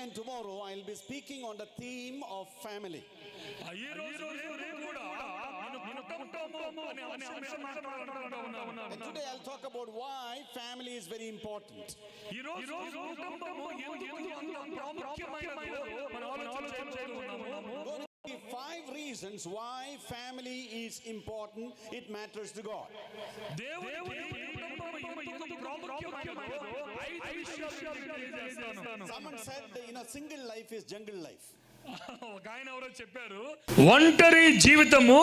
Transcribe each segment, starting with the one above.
and tomorrow I'll be speaking on the theme of family. And today I'll talk about why family is very important. Going to give 5 reasons why family is important. It matters to God. Someone said, single life is jungle life. ఒక ఆయన ఎవరో చెప్పారు, ఒంటరి జీవితము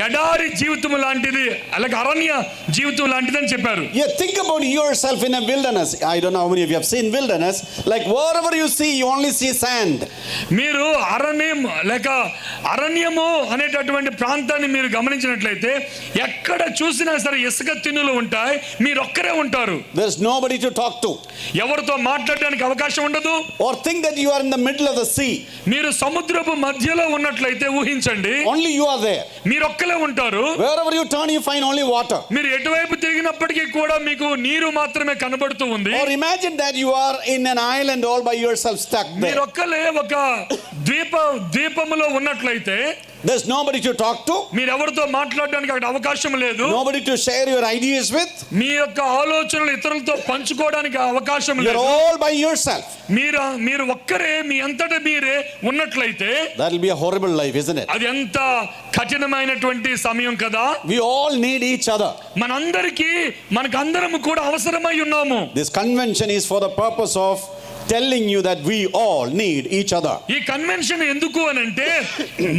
ఎడారి జీవితం లాంటిది, అలాగే అరణ్య జీవితం లాంటిది అని చెప్పారు. Yeah, think about yourself in a wilderness. I don't know how many of you have seen wilderness. Like wherever you see, you only see sand. మీరు అరణ్యము అనేటటువంటి ప్రాంతాన్ని మీరు గమనించినట్లయితే ఎక్కడ చూసినా సరే ఇసుక తిన్నులు ఉంటాయి, మీరు ఒక్కరే ఉంటారు. There's nobody to talk to. ఎవరితో మాట్లాడడానికి అవకాశం ఉండదు. Or think that you are in the middle of the sea. మీరు సముద్రపు మధ్యలో ఉన్నట్లయితే ఊహించండి, only you are there. మీరు ఒక్కలే ఉంటారు. Wherever you turn, you find only water. మీరు ఎటువైపు తిరిగినప్పటికీ కూడా మీకు నీరు మాత్రమే కనబడుతూ ఉంది. Or imagine that you are in an island all by yourself, stuck there. మీరు ఒక్కలే ఒక ద్వీపములో ఉన్నట్లయితే there's nobody to talk to. మీరు ఎవరితో మాట్లాడడానికి అక్కడ అవకాశం లేదు. Nobody to share your ideas with. మీ యొక్క ఆలోచనలు ఇతరులతో పంచుకోవడానికి అవకాశం లేదు. You're all by yourself. మీరు ఒక్కరే మీ అంతటా మీరే ఉన్నట్లయితే that will be a horrible life, isn't it? అది ఎంత కఠినమైనటువంటి సమయం కదా. We all need each other. మనకందరం కూడా అవసరమై ఉన్నాము. This convention is for the purpose of telling you that we all need each other. ఈ కన్వెన్షన్ ఎందుకు అనంటే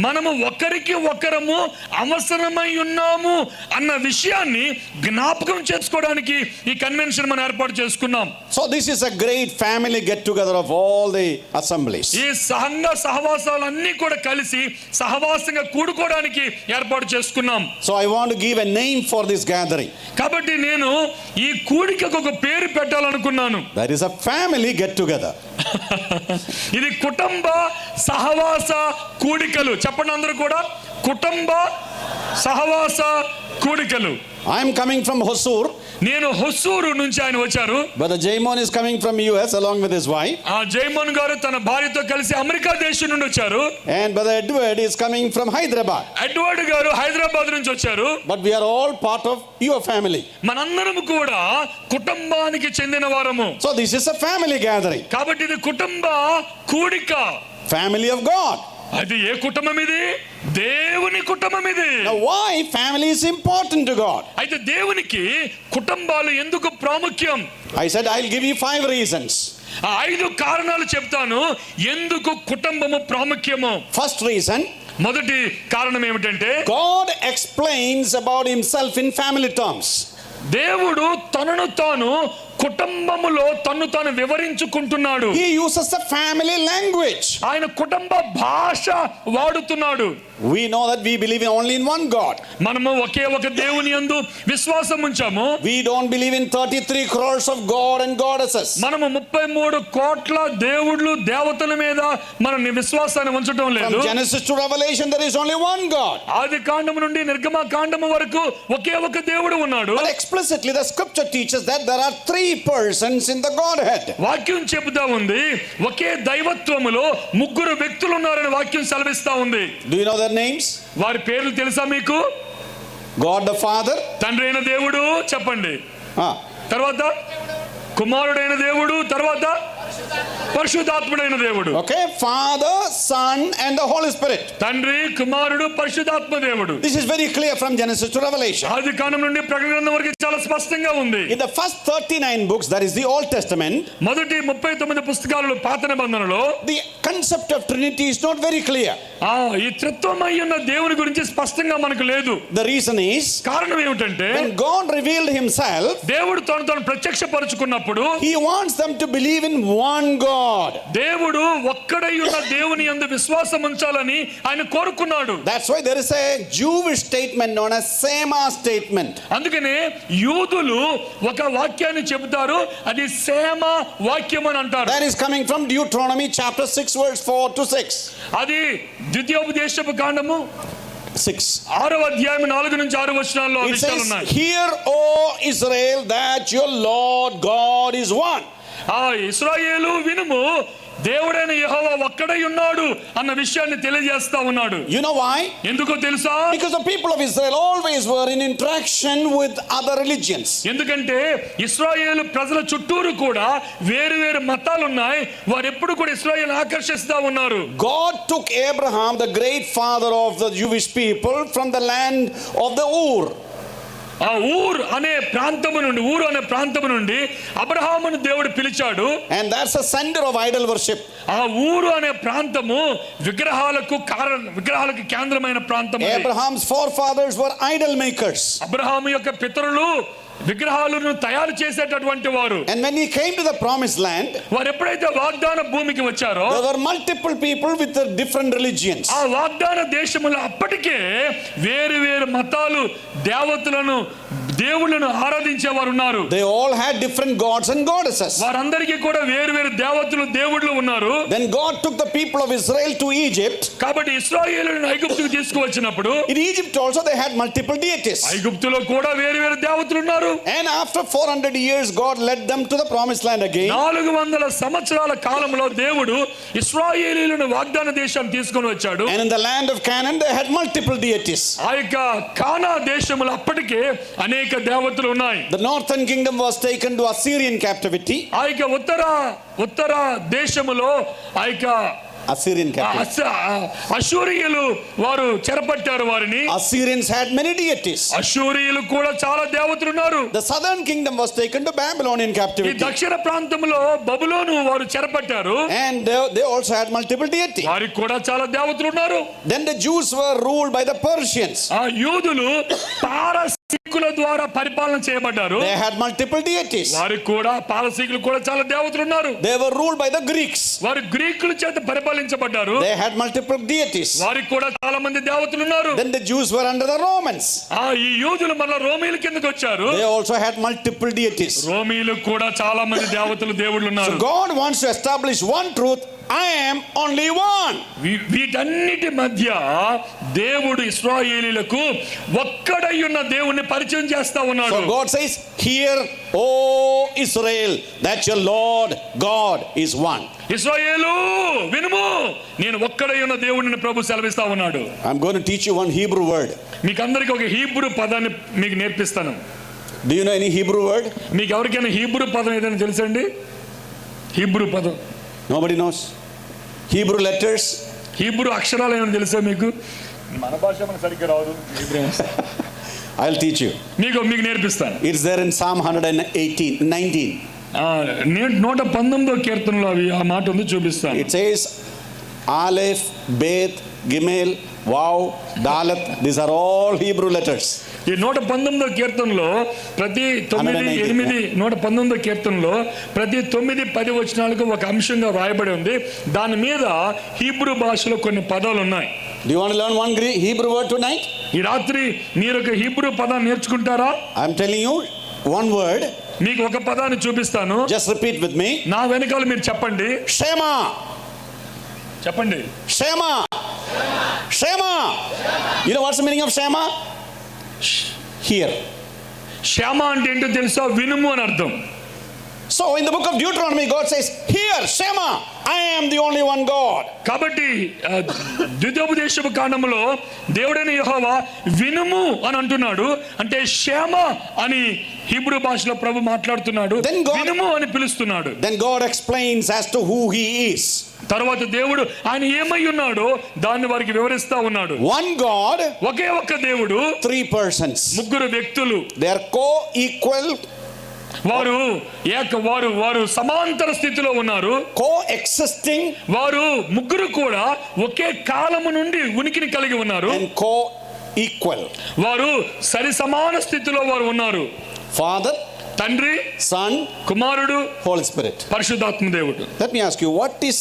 మనము ఒకరికి ఒకరము అవసరమై ఉన్నాము అన్న విషయాన్ని జ్ఞాపకం చేసుకోవడానికి ఈ కన్వెన్షన్ మనం ఏర్పాటు చేసుకున్నాం. So this is a great family get together of all the assemblies. ఈ సంఘ సహవాసాలన్నీ కూడా కలిసి సహవాసంగా కూడుకోవడానికి ఏర్పాటు చేసుకున్నాం. So I want to give a name for this gathering. కాబట్టి నేను ఈ కూడికకు ఒక పేరు పెట్టాలనుకున్నాను. That is a family get together. ఇది కుటుంబ సహవాస కూడికలు. చెప్పండి అందరూ కూడా, కుటుంబ సహవాస కూడికలు. I am coming from Hosur. నేను హొసూరు నుంచి ఆయన వచ్చారు. Brother Jaimon is coming from US along with his wife. ఆ జైమోన్ గారు తన భార్యతో కలిసి అమెరికా దేశం నుండి వచ్చారు. And Brother Edward is coming from Hyderabad. Edward గారు హైదరాబాద్ నుంచి వచ్చారు. But we are all part of your family. మనందరం కూడా కుటుంబానికి చెందిన వారము. So this is a family gathering. కాబట్టి ఇది కుటుంబ కూడిక. Family of God. అది ఏ కుటుంబం ఇది? దేవుని కుటుంబం ఇది. Now why family is important to God? అయితే దేవునికి కుటుంబాలు ఎందుకు ప్రాముఖ్యం? I said I'll give you 5 reasons. 5 కారణాలు చెప్తాను ఎందుకు కుటుంబము ప్రాముఖ్యమో. First reason, మొదటి కారణం ఏమిటంటే God explains about himself in family terms. దేవుడు తనను తాను కుటుంబములో తన్ను తాను వివరించుకుంటున్నాడు. He uses the family language. ఆయన కుటుంబ భాష వాడుతున్నాడు. We know that we believe in only in one God. మనము ఒకే ఒక దేవుని యందు విశ్వాసం ఉంచాము. We don't believe in 33 crores of God and goddesses. మనము 33 కోట్ల దేవుళ్ళు దేవతల మీద మన విశ్వాసాన్ని ఉంచడం లేదు. From Genesis to Revelation there is only one God. ఆది కాండము నుండి నిర్గమ కాండము వరకు ఒకే ఒక దేవుడు ఉన్నాడు. But explicitly the scripture teaches that there are 3 persons in the Godhead. వాక్యం చెబుతా ఉంది ఒకే దైవత్వములో 3 వ్యక్తులు ఉన్నారని వాక్యం సెలవిస్తా ఉంది. Do you know their names? వారి పేర్లు తెలుసా మీకు? God the Father. తండ్రి అయిన దేవుడు చెప్పండి. తర్వాత కుమారుడైన దేవుడు, తర్వాత పరిశుద్ధాత్ముడైన దేవుడు. Okay, Father, Son and the Holy Spirit. తండ్రి, కుమారుడు, పరిశుద్ధాత్మ దేవుడు. This is very clear from Genesis to Revelation. ఆది కాండం నుండి ప్రకటన గ్రంథం వరకు చాలా స్పష్టంగా ఉంది. In the first 39 books, that is the Old Testament, మొదటి 39 పుస్తకాలలో పాత నిబంధనలో the concept of Trinity is not very clear. ఈ త్రిత్వమై ఉన్న దేవుని గురించి స్పష్టంగా మనకు లేదు. The reason is, కారణం ఏమిటంటే when God revealed himself, దేవుడు తను తాను ప్రత్యక్షపరచుకున్నప్పుడు he wants them to believe in one God. దేవుడు ఒక్కడై ఉన్న దేవుని యందు విశ్వాసం ఉంచాలని ఆయన కోరుకున్నాడు. That's why there is a Jewish statement known as Sema statement. అందుకనే యూదులు ఒక వాక్యాన్ని చెబుతారు, అది సేమ వాక్యం అని అంటారు. That is coming from Deuteronomy chapter 6 verse 4 to 6. అది ద్వితీయోపదేశపు కాండము 6. 6వ అధ్యాయం 4 నుంచి 6 వచనాల్లో It విషయాలు says, ఉన్నాయి. "Hear, O Israel, that your Lord God is one." ఇశ్రాయేలు వినుము, దేవుడైన యెహోవా ఒక్కడై ఉన్నాడు అన్న విషయాన్ని తెలియజేస్తా ఉన్నాడు. You know why? ఎందుకో తెలుసా? Because the people of Israel always were in interaction with other religions. ఎందుకంటే ఇశ్రాయేలు ప్రజల చుట్టూరు కూడా వేరు వేరు మతాలు ఉన్నాయి. వారు ఎప్పుడు కూడా ఇశ్రాయేలు ఆకర్షిస్తా ఉన్నారు. God took Abraham, the great father of the Jewish people, from the land of the Ur. ఆ ఊరు అనే ప్రాంతము నుండి అబ్రహామును దేవుడు పిలిచాడు. And that's the center of idol worship. ఆ ఊరు అనే ప్రాంతము విగ్రహాలకు కేంద్రమైన ప్రాంతం. Abraham's forefathers were idol makers. Abraham యొక్క పితరులు విగ్రహాలను తయారు చేసేటటువంటి వారు. And when he came to the promised land, వారు ఎప్పుడైతే వాగ్దాన భూమికి వచ్చారో there were multiple people with the different religions. ఆ వాగ్దాన దేశములో అప్పటికే వేరు వేరు మతాలు దేవతలను దేవుళ్ళను ఆరాధించేవారు ఉన్నారు. They all had different gods and goddesses. వారందరికీ కూడా వేరు వేరు దేవతలు దేవుళ్ళు ఉన్నారు. Then God took the people of Israel to Egypt. కాబట్టి ఇశ్రాయేలును ఐగుప్తుకు తీసుకువచ్చినప్పుడు In Egypt also they had multiple deities. ఐగుప్తులో కూడా వేరు వేరు దేవతలు ఉన్నారు. And after 400 years God led them to the promised land again. 400 సంవత్సరాల కాలంలో దేవుడు ఇశ్రాయేలీయులను వాగ్దాన దేశానికి తీసుకొని వచ్చాడు. And in the land of Canaan they had multiple deities. ఆ యొక్క కానా దేశములో అప్పటికే అనేక దేవతలు ఉన్నాయి. The northern kingdom was taken to Assyrian captivity. ఆ యొక్క ఉత్తర దేశములో ఆ యొక్క Assyrian captivity. అశూరియులు వారు చెరపట్టారు వారిని. Assyrians had many deities. అశూరియులు కూడా చాలా దేవతలు ఉన్నారు. The southern kingdom was taken to Babylonian ఈ captivity. దక్షిణ ప్రాంతంలో బబులోను వారు చెరపట్టారు. And they also had multiple deities. వారికి కూడా చాలా దేవతలు ఉన్నారు. Then the Jews were ruled by the Persians. ఆ యూదులు పారసీకుల ద్వారా పరిపాలన చేయబడ్డారు. They had multiple deities. వారికి కూడా పారసీకులు కూడా చాలా దేవతలు ఉన్నారు. They were ruled by the Greeks. వారు గ్రీకుల చేత పరిపాలించబడ్డారు. They had multiple deities. వారికి కూడా చాలా మంది దేవతలు ఉన్నారు. Then the Jews were under the Romans. ఈ యూదులు మళ్ళా రోమీయుల కిందకి వచ్చారు. They also had multiple deities. రోమీయులకు కూడా చాలా మంది దేవతలు దేవుళ్ళు ఉన్నారు. So God wants to establish one truth: I am only one. వీటన్నిటి మధ్య దేవుడు ఇశ్రాయేలీయులకు ఒక్కడై ఉన్న దేవుణ్ణి పరిచయం చేస్తా ఉన్నాడు. So God says, "Hear, O Israel, that your Lord God is one." ఇశ్రాయేలు వినుము, నేను ఒక్కడై ఉన్న దేవుడిని ప్రభు సెలవిస్తా ఉన్నాడు. I'm going to teach you one Hebrew word. మీకు అందరికి ఒక హీబ్రూ పదాన్ని మీకు నేర్పిస్తాను. Do you know any Hebrew word? మీకు ఎవరికైనా హీబ్రూ పదం ఏదైనా తెలుసండి? హీబ్రూ పదం Nobody knows. Hebrew letters. Hebrew అక్షరాలు ఏమైనా తెలుసా మీకు? మన భాష మనకు సరిగ్గా రాదు. I'll teach you. మీకు నేర్పిస్తాను. It's there in Psalm 119. 119వ కీర్తనలో అవి ఆ మాట ఉంది, చూపిస్తాను. It says Aleph, Bet, Gimel, Vav, Dalet. These are all Hebrew letters. ఈ 119వ కీర్తనలో ప్రతి 9, 8, 119వ కీర్తనలో ప్రతి 9, 10 వచనాలకు ఒక అంశంగా రాయబడి ఉంది. దాని మీద హీబ్రూ భాషలో కొన్ని పదాలు ఉన్నాయి. Do you want to learn one Hebrew word tonight? ఈ రాత్రి మీరు ఒక హీబ్రూ పదాన్ని నేర్చుకుంటారా? I'm telling you one word. మీకు ఒక పదాన్ని చూపిస్తాను. Just repeat with me. నా వెనకాల మీరు చెప్పండి. Shema. చెప్పండి. Shema. Shema. You know what's the meaning of Shema? Hear. క్షమ అంటే ఏంటో తెలుసా? వినుము అని అర్థం. So in the book of Deuteronomy, God says, "Hear, Shema, I am the only one God." కాబట్టి ద్వితీయోపదేశపు కాండములో దేవుడైన యెహోవా వినుము అని అంటున్నాడు. అంటే క్షమ అని హీబ్రూ భాషలో ప్రభు మాట్లాడుతున్నాడు. వినుము అని పిలుస్తున్నాడు. Then God explains as to who he is. తర్వాత దేవుడు ఆయన ఏమై ఉన్నాడో దాన్ని వారికి వివరిస్తా ఉన్నాడు. One God, ఒకే ఒక్క దేవుడు, 3 persons. ముగ్గురు వ్యక్తులు. They are co-equal. వారు సమాంతర స్థితిలో ఉన్నారు. Co-existing. వారు ముగ్గురు కూడా ఒకే కాలము నుండి ఉనికిని కలిగి ఉన్నారు. And co-equal. వారు సరి సమాన స్థితిలో వారు ఉన్నారు. Father, తండ్రి, Son, కుమారుడు, Holy Spirit. పరిశుద్ధాత్మ దేవుడు. Let me ask you, what is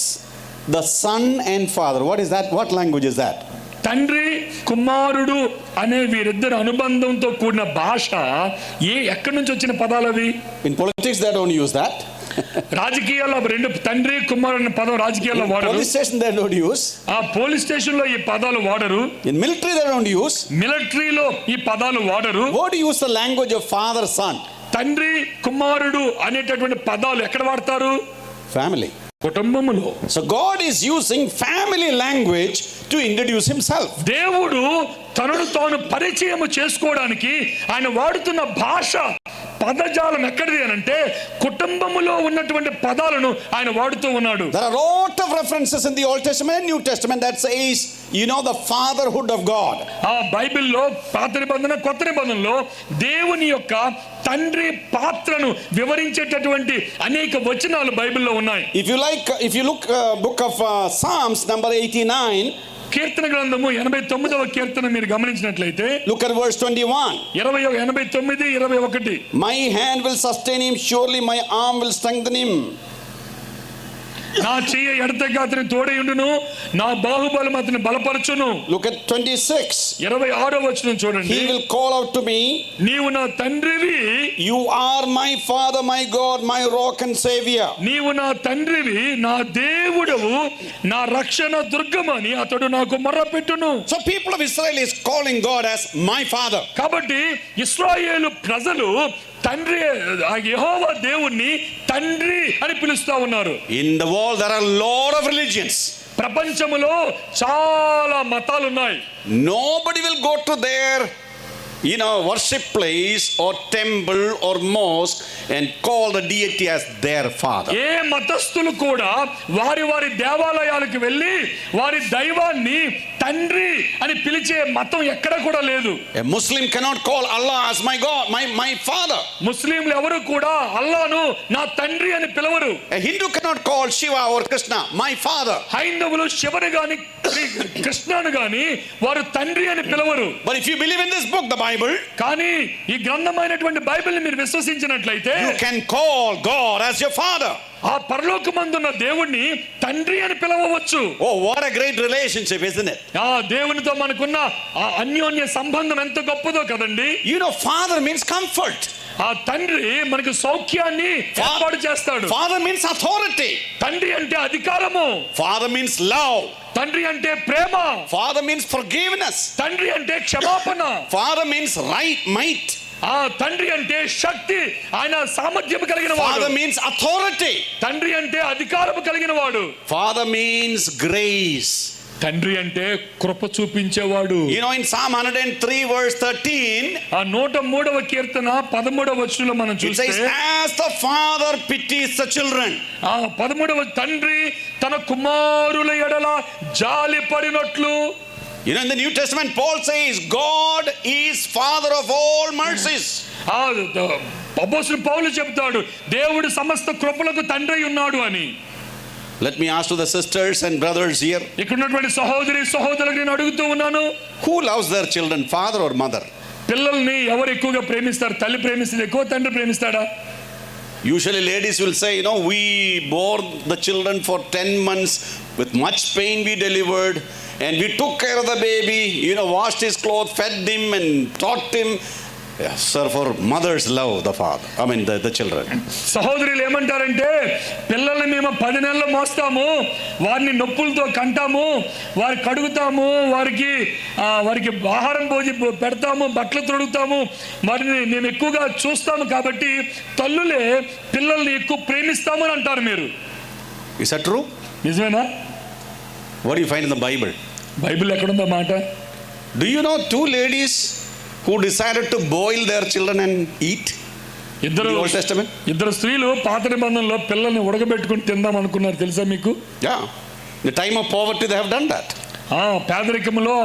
the Son and Father? What is that? What language is that? తండ్రి కుమారుడు అనే వీరిద్దరు అనుబంధంతో కూడిన భాష ఎక్కడి నుంచి వచ్చిన పదాలు అవి? In politics they don't use that. రాజకీయాల్లో రెండు తండ్రి కుమారుడు అనే పదం రాజకీయాల్లో వాడరు. Police station they don't use. ఆ పోలీస్ స్టేషన్ లో ఈ పదాలు వాడరు. In military they don't use. మిలిటరీలో ఈ పదాలు వాడరు. What do you use the language of father son? తండ్రి కుమారుడు అనేటటువంటి పదాలు ఎక్కడ వాడతారు? Family. కుటుంబములో. So God is using family language to introduce himself. దేవుడు తనను తాను పరిచయం చేసుకోవడానికి ఆయన వాడుతున్న భాష పదజాలం ఎక్కడిది అని అంటే కుటుంబములో ఉన్నటువంటి పదాలను ఆయన వాడుతూ ఉన్నాడు. There are a lot of references in the Old Testament and New Testament that says, you know, the fatherhood of God. ఆ బైబిల్లో పాత నిబంధన కొత్త నిబంధనలో దేవుని యొక్క తండ్రి పాత్రను వివరించేటటువంటి అనేక వచనాలు బైబిల్లో ఉన్నాయి. If you look book of Psalms number 89, కీర్తన గ్రంథము 89వ కీర్తన మీరు గమనించినట్లయితే look at verse 21. 89 21 My hand will sustain him, surely my arm will strengthen him. నా చెయ్యి ఎడతెగక అతని తోడయుండును, నా బాహుబలం అతని బలపరచును. Look at 26. 26వ వచనం చూడండి. He will call out to me, నీవు నా తండ్రివి, you are my father, my God, my rock and savior. నీవు నా తండ్రివి, నా దేవుడవు, నా రక్షణ దుర్గమని అతడు నాకు మొర్రపెట్టును. So people of Israel is calling God as my father. కాబట్టి ఇశ్రాయేలు ప్రజలు తండ్రి యెహోవా దేవుణ్ణి తండ్రి అని పిలుస్తా ఉన్నారు. In the world there are a lot of religions. ప్రపంచములో చాలా మతాలు ఉన్నాయి. Nobody will go to their worship place or temple or mosque and call the deity as their father. ఏ మతస్థులు కూడా వారి వారి దేవాలయాలకు వెళ్ళి వారి దైవాన్ని తండ్రి అని పిలిచే మతం ఎక్కడ కూడా లేదు. A Muslim cannot call Allah as my God, my father. ముస్లింలు ఎవరు కూడా అల్లాను నా తండ్రి అని పిలవరు. A Hindu cannot call Shiva or Krishna my father. హైందవులు శివుని గాని కృష్ణను గాని వారు తండ్రి అని పిలవరు. But if you believe in this book, the Bible, కానీ ఈ గ్రంథమైనటువంటి బైబిల్ ని మీరు విశ్వసించినట్లయితే you can call God as your father. ఆ పరలోకమందున్న దేవుణ్ణి తండ్రి అని పిలవవచ్చు. Oh, what a great relationship, isn't it? ఆ దేవునితో మనకున్న ఆ అన్యోన్య సంబంధం ఎంత గొప్పదో కదండి. Father means comfort. ఆ తండ్రి మనకు సౌఖ్యాన్ని ఏర్పాటు చేస్తాడు. Father means authority. తండ్రి అంటే అధికారము. Father means love. తండ్రి అంటే ప్రేమ. Father means forgiveness. తండ్రి అంటే క్షమాపణ. Father means might. ఆ తండ్రి అంటే శక్తి, ఆయన సామర్థ్యం కలిగిన వాడు. Father means authority. తండ్రి అంటే అధికారము కలిగిన వాడు. Father means grace. తండ్రి అంటే కృప చూపించేవాడు. In Psalm 103 verse 13, ఆ 103వ కీర్తన 13వ వచనంలో మనం చూస్తే, it says, as the father pities the children. ఆ 13వ తండ్రి తన కుమారుల ఎడల జాలి పడినట్లు. In the New Testament, Paul says, God is Father of all mercies. అపోస్తలుడు పౌలు చెప్తాడు, దేవుడు సమస్త కృపలకు తండ్రి ఉన్నాడు అని. Let me ask to the sisters and brothers here, ఇక్కడ ఉన్నటువంటి సహోదరి సహోదరులకు నేను అడుగుతూ ఉన్నాను, who loves their children, father or mother? పిల్లల్ని ఎవరు ఎక్కువగా ప్రేమిస్తారు? తల్లి ప్రేమిస్తుంది ఎక్కువ, తండ్రి ప్రేమిస్తాడా? Usually ladies will say, we bore the children for 10 months with much pain we delivered, and we took care of the baby, washed his clothes, fed him and taught him. Yes, sir, for mothers love the father, the children. సహోదరులు ఏమంటారంటే, పిల్లల్ని మేము 10 నెలలు మోస్తాము, వారిని నొప్పులతో కంటాము, వారి కడుగుతాము, వారికి ఆహారం పెడతాము, బట్టలు తొడుగుతాము, వారిని మేము ఎక్కువగా చూస్తాము, కాబట్టి తల్లులే పిల్లల్ని ఎక్కువ ప్రేమిస్తాము అని అంటారు మీరు. Is that true? నిజమేనా? What do you find in the Bible? Bible ఎక్కడుందా మాట? Do you know 2 ladies who decided to boil their children and eat? In the Old Testament? ఇద్దరు స్త్రీలు పాత నిబంధనలో పిల్లల్ని ఉడకబెట్టుకుని తిందాం అనుకున్నారు, తెలుసా మీకు? Yeah. In the time of poverty they have done that. పేదరికంలో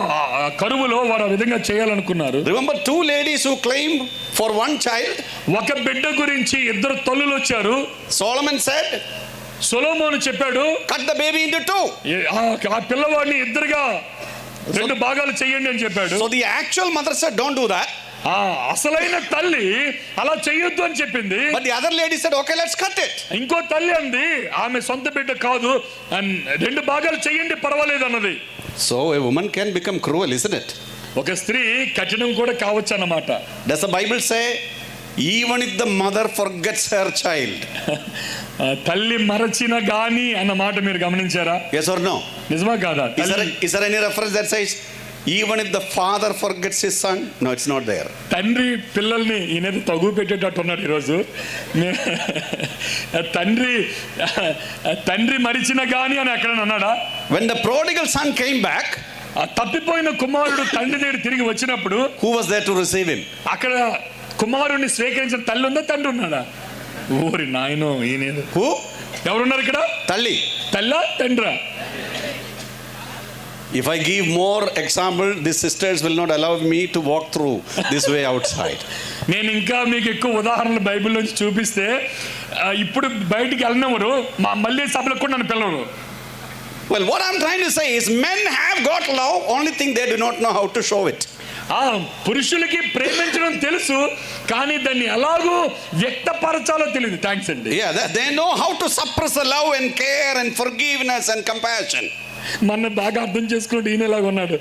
కరువులో వారు ఆ విధంగా చేయాలనుకున్నారు. Remember 2 ladies who claimed for 1 child? ఒక బిడ్డ గురించి 2 తల్లులు వచ్చారు. Solomon said, సొలొమోను చెప్పాడు, cut the baby into 2. ఆ పిల్లవాడిని ఇద్దరుగా 2 భాగాలు చేయండి అని చెప్పాడు. So the actual mother said, don't do that. అసలైన తల్లి అలా చేయొద్దు అని చెప్పింది. But the other lady said, okay, let's cut it. ఇంకో తల్లి అంది, ఆమె సొంత బిడ్డ కాదు, 2 భాగాలు చేయండి, పర్వాలేదు అన్నది. So a woman can become cruel, isn't it? ఒక స్త్రీ కఠినం కూడా కావచ్చు అన్నమాట. Does the Bible say, even if the mother forgets her child? తల్లి మరచిన గాని అన్న మాట మీరు గమనించారా? Yes or no? నిజమా కాదా? Is there any reference that says, Even if the father forgets his son, no, it's not there. తండ్రి పిల్లల్ని ఈయన తగు పెట్టేటట్టు ఉన్నాడు ఈరోజు. తండ్రి మరిచిన గాని అని ఎక్కడ అన్నాడా? When the prodigal son came back, ఆ తప్పిపోయిన కుమారుడు తండ్రి దగ్గర తిరిగి వచ్చినప్పుడు who was there to receive him? అక్కడ కుమారుడిని స్వీకరించిన తల్లి ఉందా, తండ్రి ఉన్నాడా? ఓరి నాయనో, ఈయన Who? ఎవరున్నారు ఇక్కడ? Talli. Talla తండ్రా? If I give more example, these sisters will not allow me to walk through this way outside. నేను ఇంకా మీకు ఎక్కువ ఉదాహరణలు బైబిల్ నుంచి చూపిస్తే ఇప్పుడు బయటికి వెళ్ళినవారు మళ్ళీ సభలకు కూడా నన్ను పిలవరు. Well, what I'm trying to say is men have got love, only thing they do not know how to show it. పురుషులకి ప్రేమించడం తెలుసు, కానీ దాన్ని ఎలాగో వ్యక్తపరచాలో తెలియదు. థ్యాంక్స్ అండి. Yeah, they know how to suppress the love and care and forgiveness and compassion. మన బాగా అర్థం చేసుకుంటూ ఈయనలాగా ఉన్నాడు.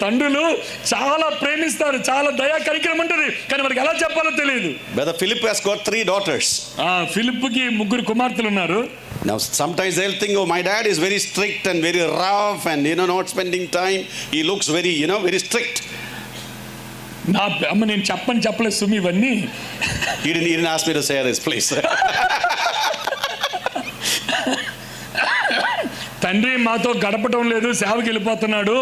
తండ్రులు చాలా ప్రేమిస్తారు, చాలా దయా కనికరం ఉంటుంది, కానీ మనకి ఎలా చెప్పాలో తెలియదు. Brother Philip has got 3 daughters. ఫిలిప్కి 3 కుమార్తెలు ఉన్నారు. Now sometimes they'll think, oh, my dad is very strict and very rough and not spending time. He looks very very strict. నా అమ్మ నేను చెప్పలేదు సుమి ఇవన్నీ. He didn't ask me to say this, please. తండ్రి మాతో గడపటం లేదు, సేవకి వెళ్ళిపోతున్నాడు,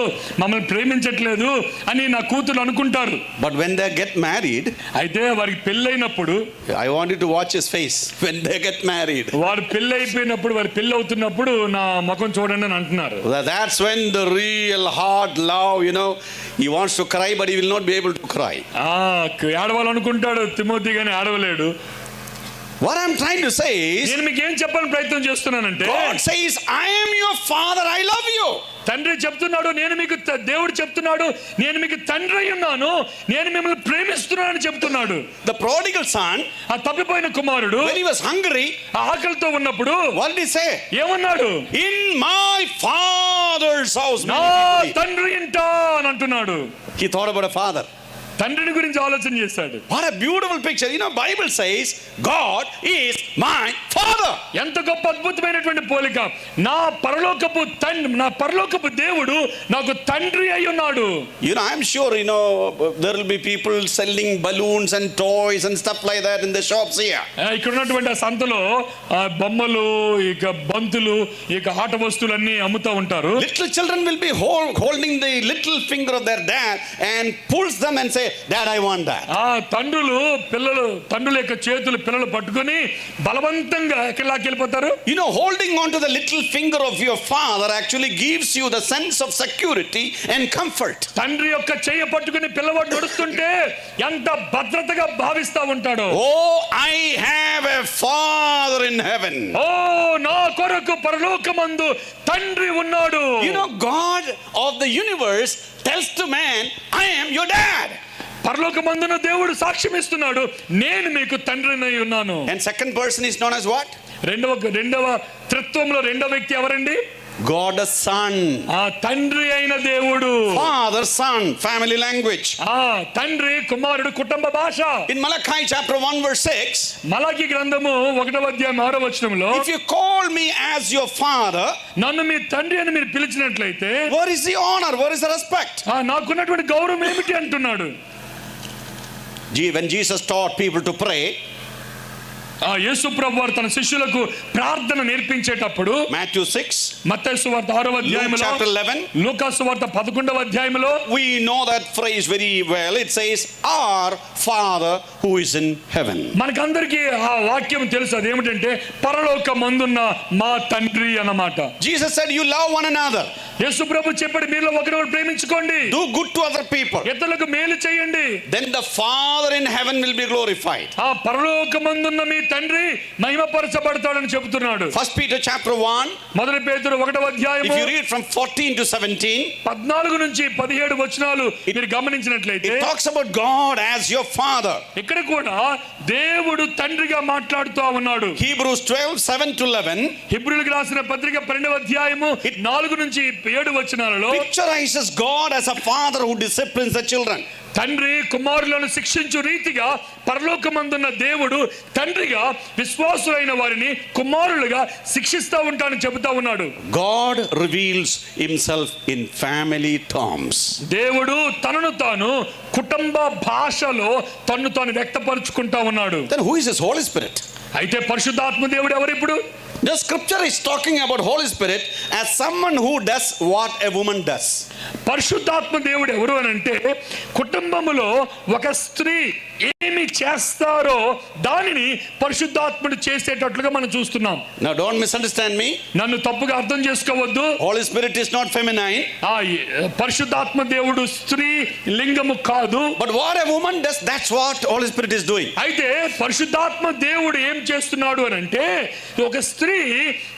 మమ్మల్ని ప్రేమించట్లేదు అని నా కూతురు అనుకుంటారు. But when they get married, అయితే వారికి పెళ్ళైనప్పుడు, I want you to watch his face when they get married. వారు పెళ్ళైపోయినప్పుడు, వారు పెళ్ళి అవుతున్నప్పుడు నా ముఖం చూడండి అని అంటున్నారు. That's when the real hard love, he wants to cry but he will not be able to cry. ఏడవాలనుకుంటాడు తిమోతి, కానీ ఏడవలేడు. What I'm trying to say is, నేను మీకు ఏం చెప్పాలని ప్రయత్నం చేస్తున్నానంటే, God says, I am your father, I love you. తండ్రి చెప్తున్నాడు, దేవుడు చెప్తున్నాడు, నేను మీకు తండ్రి అయి ఉన్నాను, నేను మిమ్మల్ని ప్రేమిస్తున్నానని చెప్తున్నాడు. The prodigal son, ఆ తప్పిపోయిన కుమారుడు when he was hungry, ఆకలితో ఉన్నప్పుడు what did he say? ఏమన్నాడు? In my father's house. నా తండ్రి ఇంట అని అంటున్నాడు. He thought about a father. తండ్రిని గురించి ఆలోచన చేశాడు. What a beautiful picture. Bible says God is my father. ఎంత గొప్ప అద్భుతమైనటువంటి పోలిక. నా పరలోకపు దేవుడు నాకు తండ్రి అయి ఉన్నాడు. I'm sure there will be people selling balloons and toys and stuff like that in the shops here. ఇక్కడ ఉన్నటువంటి ఆ సంతలో బొమ్మలు, ఇక బంతులు, ఇక ఆట వస్తువులన్నీ అమ్ముతూ ఉంటారు. Little children will be holding the little finger of their dad and pulls them and say, Dad, I want that. తండ్రుల యొక్క చేతులు పిల్లలు పట్టుకొని బలవంతంగా ఎక్కడికి వెళ్ళిపోతారు. Holding on to the little finger of your father actually gives you the sense of security and comfort. తండ్రి యొక్క చెయ్యి పట్టుకొని పిల్లవాడు నడుస్తుంటే ఎంత భద్రతగా భావిస్తా ఉంటాడో. Oh, I have a father in heaven. నా కొరకు పరలోకమందు తండ్రి ఉన్నాడు. God of the universe tells to man, I am your dad. పరలోకమందున దేవుడు సాక్ష్యం ఇస్తున్నాడు, నేను మీకు తండ్రినై ఉన్నాను. And second person is known as what? రెండవ త్రిత్వంలో రెండవ వ్యక్తి ఎవరండి? God the Son. తండ్రి అయిన దేవుడు. Father, Son, family language. తండ్రి కుమారుడు కుటుంబ భాష. In Malachi chapter 1 verse 6, మలాకి గ్రంథము 1వ అధ్యాయం 6వ వచనంలో, if you call me as your father, నన్ను మీ తండ్రి అని మీరు పిలిచినట్లయితే, where is the honor, where is the respect? నాకున్నటువంటి గౌరవం ఏమిటి అంటున్నాడు. When Jesus taught people to pray, యేసు ప్రభువు వారు తన శిష్యులకు ప్రార్థన నేర్పించేటప్పుడు, Matthew 6, మత్తయి సువార్త 6వ అధ్యాయంలో, Luke chapter 11, లూకా సువార్త 11వ అధ్యాయంలో, we know that phrase very well. It says, our Father who is in heaven. మనకందరికీ ఆ వాక్యం తెలుసు. అదేమిటంటే పరలోకమందున్న మా తండ్రి అన్నమాట. Jesus said, you love one another. యేసు ప్రభు చెప్పాడు, మీలో ఒకరినొకరు ప్రేమించుకోండి, do good to other people, ఇతరులకు మేలు చేయండి, then the Father in heaven will be glorified. ఆ పరలోకమందున్న మీ తండ్రి మహిమపరచబడతాడని చెబుతున్నాడు. 1 Peter chapter 1, మొదటి పేతురు 1వ అధ్యాయము, if you read from 14 to 17, 14 నుంచి 17 వచనాలు మీరు గమనించినట్లయితే, it talks about God as your father. ఇక్కడ కూడా దేవుడు తండ్రిగా మాట్లాడుతూ ఉన్నాడు. Hebrews 12, 7 to 11, హెబ్రీయులకు రాసిన పత్రిక 12వ అధ్యాయము 4 నుంచి 7 వచనాలలో picturizes God as a father who disciplines the children. తండ్రి కుమారులను శిక్షించు రీతిగా పరలోకమందున్న దేవుడు తండ్రిగా విశ్వాసులైన వారిని కుమారులుగా శిక్షిస్తూ ఉంటానని చెబుతా ఉన్నాడు. God reveals himself in family terms. దేవుడు తనను తాను కుటుంబ భాషలో తన్ను తాను వ్యక్తపరుచుకుంటా ఉన్నాడు. Then who is this Holy Spirit? అయితే పరిశుద్ధాత్మ దేవుడు ఎవరు ఇప్పుడు? The scripture is talking about Holy Spirit as someone who does what a woman does. పరిశుద్ధాత్మ దేవుడు ఎవరు అని అంటే కుటుంబములో ఒక స్త్రీ ఏమి చేస్తారో దానిని పరిశుద్ధాత్ముడు చేసేటట్లుగా మనం చూస్తున్నాం. Now don't misunderstand me. నన్ను తప్పుగా అర్థం చేసుకోవద్దు. Holy Spirit is not feminine. పరిశుద్ధాత్మ దేవుడు స్త్రీ లింగము కాదు. But what a woman does, that's what Holy Spirit is doing. అయితే పరిశుద్ధాత్మ దేవుడు ఏం చేస్తున్నాడు అని అంటే ఒక స్త్రీ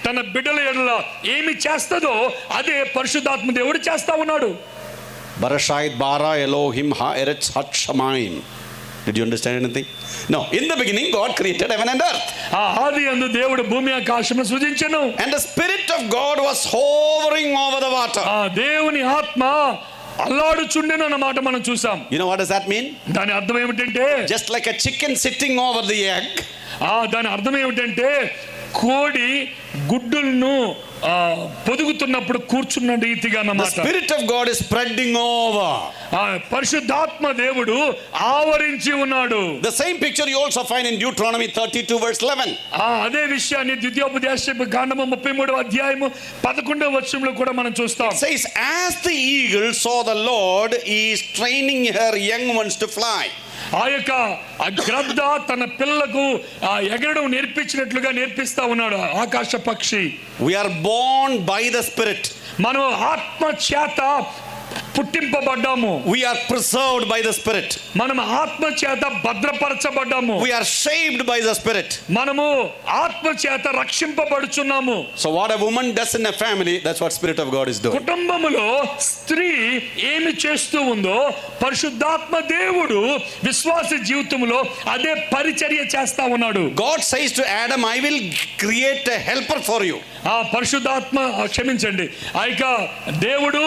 తన బిడ్డల ఎడల ఏమి చేస్తదో అదే పరిశుద్ధాత్మ దేవుడు చేస్తా ఉన్నాడు. Barashait bara Elohim ha eretz hat shamayim. Did you understand anything? No. In the beginning, God created heaven and earth. ఆది యందు దేవుడు భూమి ఆకాశమును సృజించెను. And the Spirit of God was hovering over the water. దేవుని ఆత్మ అల్లాడుచుండెను అన్న మాట మనం చూసాం. You know what does that mean? దాని అర్థం ఏమిటంటే just like a chicken sitting over the egg. దాని అర్థం ఏమిటంటే కోడి గుడ్డులను పొదుగుతున్నప్పుడు కూర్చున్న రీతిగా అన్నమాట. The Spirit of God is spreading over. పరిశుద్ధాత్మ దేవుడు ఆవరించి ఉన్నాడు. The same picture you also find in Deuteronomy 32 verse 11. అదే విషయాన్ని ద్వితీయోపదేశ కాండము 33వ అధ్యాయము 11వ వచనంలో కూడా మనం చూస్తాం. It says, as the eagle saw the Lord, he is training her young ones to fly. ఆ యొక్క గ్రద్ద తన పిల్లకు ఎగరడం నేర్పించినట్లుగా నేర్పిస్తా ఉన్నాడు ఆకాశ పక్షి. We are born by the Spirit. మనం ఆత్మ చేత పుట్టింపబడ్డాము. We are preserved by the Spirit. మనం ఆత్మ చేత భద్రపరచబడ్డాము. We are shaped by the Spirit. మనము ఆత్మ చేత రక్షింపబడుచున్నాము. So what a woman does in a family, that's what Spirit of God is doing. కుటుంబములో స్త్రీ ఏమి చేస్తూ ఉందో పరిశుద్ధాత్మ దేవుడు విశ్వాస జీవితంలో అదే పరిచర్య చేస్తా ఉన్నాడు. God says to Adam, I will create a helper for you. పరిశుద్ధాత్మ క్షమించండి ఆ యొక్క దేవుడు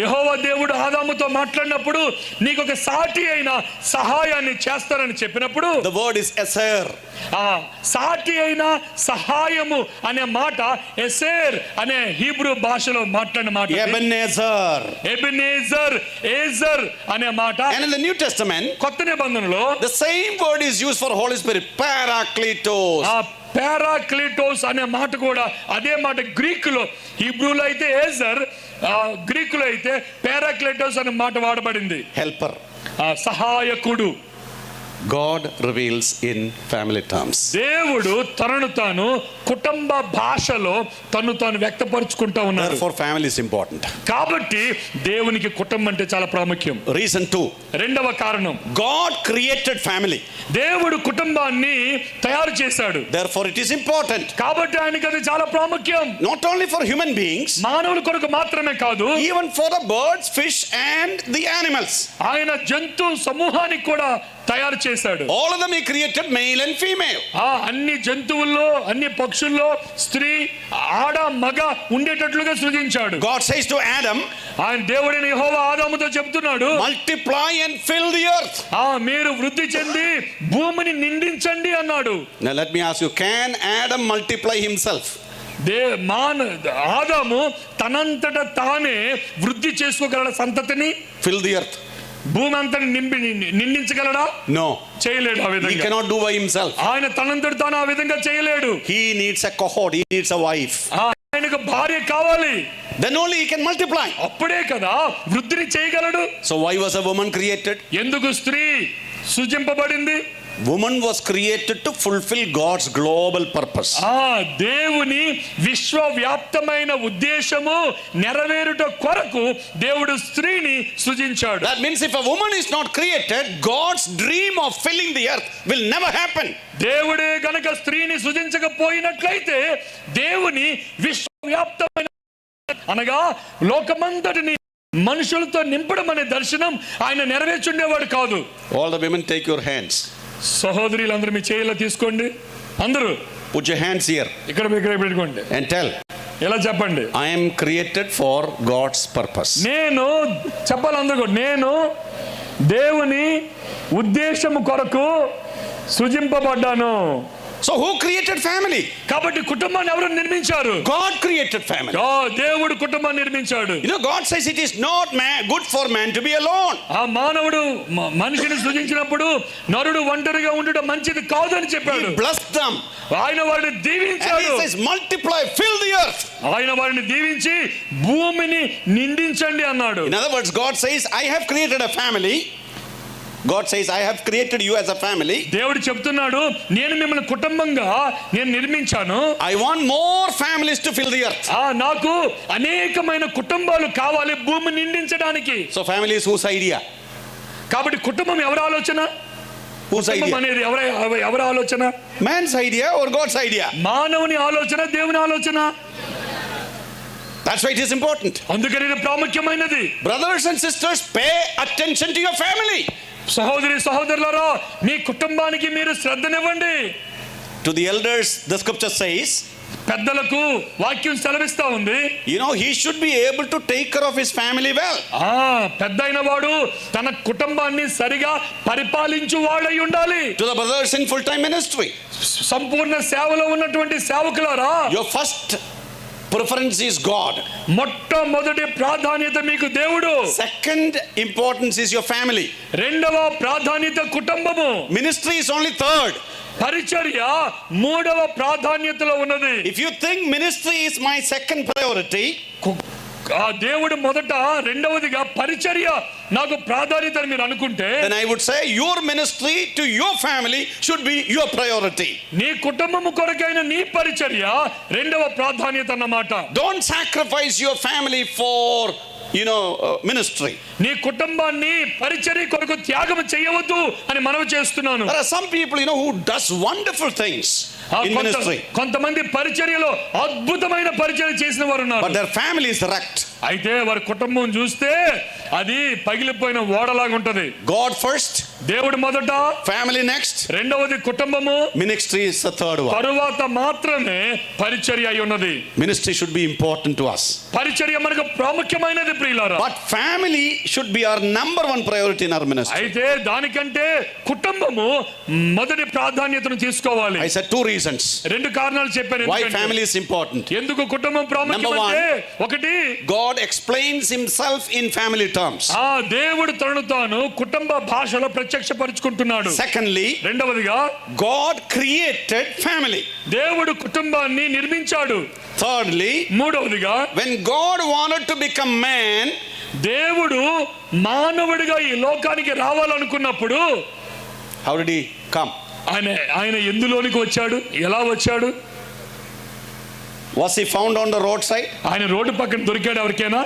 యెహోవా దేవుడు ఆదాముతో మాట్లాడినప్పుడు నీకు ఒక సాటి అయిన సహాయాన్ని చేస్తానని చెప్పినప్పుడు the word is eser. సాటి అయిన సహాయము అనే మాట ఎసేర్ అనే హీబ్రూ భాషలో మాట్లాడిన మాట. ఎబెనేజర్ ఏజర్ అనే మాట. And in the New Testament, కొత్త నిబంధనలో the same word is used for Holy Spirit, parakletos. పారాక్లీటోస్ అనే మాట కూడా అదే మాట గ్రీకులో. హీబ్రూలో అయితే ఏజర్, గ్రీకులో అయితే పారాక్లీటోస్ అనే మాట వాడబడింది. హెల్పర్, సహాయకుడు. God reveals in family terms. దేవుడు తనను తాను కుటుంబ భాషలో తను తాను వ్యక్తపరుచుకుంటా ఉన్నాడు. Therefore family is important. కాబట్టి దేవునికి కుటుంబం అంటే చాలా ప్రాముఖ్యం. Reason 2. రెండవ కారణం, God created family. దేవుడు కుటుంబాన్ని తయారు చేశాడు. Therefore it is important. కాబట్టి ఆయనకి అది చాలా ప్రాముఖ్యం. Not only for human beings, మానవుల కొరకు మాత్రమే కాదు, even for the birds, fish and the animals. ఆయన జంతు సమూహానికి కూడా తయారు చేశాడు. All of them he created male and female. అన్ని జంతువుల్లో అన్ని పక్షుల్లో స్త్రీ ఆడ మగ ఉండేటట్లుగా సృజించాడు. God says to Adam, ఆయన దేవుడైన యెహోవా ఆదాముతో చెప్తున్నాడు, multiply and fill the earth. మీరు వృద్ధి చెంది భూమిని నిండించండి అన్నాడు. Now let me ask you, can Adam multiply himself? ఆదాము తనంతట తానే వృద్ధి చేసుకోగల సంతతిని, fill the earth, భూమి అంతా నిండించగలడా? No, చేయలేడు. ఆ విధంగా he cannot do by himself. ఆయన తనంతట తాను ఆ విధంగా చేయలేడు. He needs a cohort, he needs a wife. ఆయనకు భార్య కావాలి. Then only he can multiply. అప్పుడే కదా వృద్ధిని చేయగలడు. So why was a woman created? ఎందుకు స్త్రీ సృజింపబడింది? Woman was created to fulfill God's global purpose. దేవుని విశ్వవ్యాప్తమైన ఉద్దేశము నెరవేరుట కొరకు దేవుడు స్త్రీని సృజించాడు. That means if a woman is not created, God's dream of filling the earth will never happen. దేవుడే గనక స్త్రీని సృజించకపోయినట్లయితే దేవుని విశ్వవ్యాప్తమైన అనగా లోకమంతటిని మనుషులతో నింపడం అనే దర్శనం ఆయన నెరవేర్చుండేవాడు కాదు. All the women, take your hands. సహోదరులందరూ మీ చేయిలో తీసుకోండి. అందరూ put your hands here ఇక్కడ పెట్టుకోండి and tell, ఎలా చెప్పండి? I am created for God's purpose. నేను చెప్పాలి అందరూ కూడా, నేను దేవుని ఉద్దేశము కొరకు సృజింపబడ్డాను. So who created family? కాబట్టి కుటుంబాన్ని ఎవరు నిర్మించారు? God created family. దేవుడు కుటుంబాన్ని నిర్మించాడు. You know, God says it is not good for man to be alone. ఆ మానవుడు మనిషిని సృజించినప్పుడు నరుడు ఒంటరిగా ఉండడం మంచిది కాదు అని చెప్పాడు. He blessed them. ఆయన వారిని దీవించాడు. And he says multiply, fill the earth. ఆయన వారిని దీవించి భూమిని నిండించండి అన్నాడు. In other words, God says I have created a family. God says I have created you as a family. దేవుడు చెప్తున్నాడు, నేను మిమ్మల్ని కుటుంబంగా నేను నిర్మించాను. I want more families to fill the earth. నాకు అనేకమైన కుటుంబాలు కావాలి భూమిని నిండించడానికి. So family is whose idea? కాబట్టి కుటుంబం ఎవరి ఆలోచన? Whose idea? అనేది ఎవరి ఆలోచన? Man's idea or God's idea? మానవుని ఆలోచన, దేవుని ఆలోచన. That's why it is important. అందుకని ఇది ప్రాముఖ్యమైనది. Brothers and sisters, pay attention to your family. సహోదరి సహోదరులారా, మీ కుటుంబానికి మీరు శ్రద్ధనివ్వండి. To the elders, the scripture says, పెద్దలకు వాక్యం సెలవిస్తా ఉంది, you know, he should be able to take care of his family well. పెద్దయిన వాడు తన కుటుంబాన్ని సరిగా పరిపాలించు వాడై ఉండాలి. To the brothers in full time ministry, సంపూర్ణ సేవలో ఉన్నటువంటి సేవకులారా, your first preference is God. మొట్టమొదటి ప్రాధాన్యత మీకు దేవుడు. Second importance is your family. రెండవ ప్రాధాన్యత కుటుంబము. Ministry is only third. పరిచర్య మూడవ ప్రాధాన్యతలో ఉన్నది. If you think ministry is my second priority, దేవుడు మొదట, రెండవదిగా పరిచర్య నాకు ప్రాధాన్యత అని మీరు అనుకుంటే, then I would say your ministry to your family should be your priority. నీ కుటుంబము కొరకైన నీ పరిచర్య రెండవ ప్రాధాన్యత అన్నమాట. Don't sacrifice your family for ministry. నీ కుటుంబాన్ని పరిచర్య కొరకు త్యాగం చేయవద్దు అని మనవి చేస్తున్నాను. There are some people who does wonderful things in ministry. కొంతమంది పరిచర్యలో అద్భుతమైన పరిచర్య చేసిన వారు ఉన్నారు. But their family is wrecked. అయితే వారి కుటుంబం చూస్తే అది పగిలిపోయిన ఓడలాగా ఉంటది. God first, దేవుడు మొదట, family next, రెండవది కుటుంబము, ministry is the third one. తరువాత మాత్రమే పరిచర్య అయి ఉన్నది. Ministry should be important to us. పరిచర్య మనకు ప్రాముఖ్యమైనది ప్రియులారా. But family should be our number one priority in our ministry. అయితే దానికంటే కుటుంబము మొదటి ప్రాధాన్యతను తీసుకోవాలి. I said two reasons. రెండు కారణాలు చెప్పాను. Why family is important? ఎందుకు కుటుంబం ప్రాముఖ్యమంటే, ఒకటి, God explains himself in family terms. దేవుడు తనను తాను కుటుంబ భాషలో ప్రత్యక్షపరుచుకుంటున్నాడు. Secondly, రెండవదిగా, God created family. దేవుడు కుటుంబాన్ని నిర్మించాడు. Thirdly, మూడవదిగా, when God wanted to become man, దేవుడు మానవుడిగా ఈ లోకానికి రావాలనుకున్నప్పుడు, how did he come? ఆయన ఎందులోనికి వచ్చాడు? ఎలా వచ్చాడు? Was he found on the roadside? ఆయన రోడ్డు పక్కన దొరికాడు ఎవరికైనా?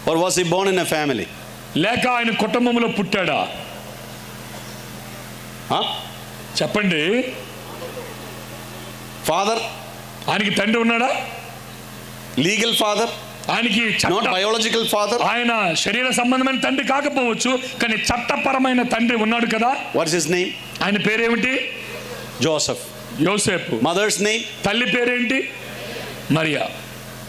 Or was he born in a family? లేక ఆయన కుటుంబంలో పుట్టాడా? చెప్పండి. Father? ఆయనకి తండ్రి ఉన్నాడా? Legal father? ఆయనకి not biological father? ఆయన శరీర సంబంధమైన తండ్రి కాకపోవచ్చు, కానీ చట్టపరమైన తండ్రి ఉన్నాడు కదా. What is his name? ఆయన పేరేమిటి? Joseph. యోసేపు. Mother's name? తల్లి పేరేంటి? Mariya.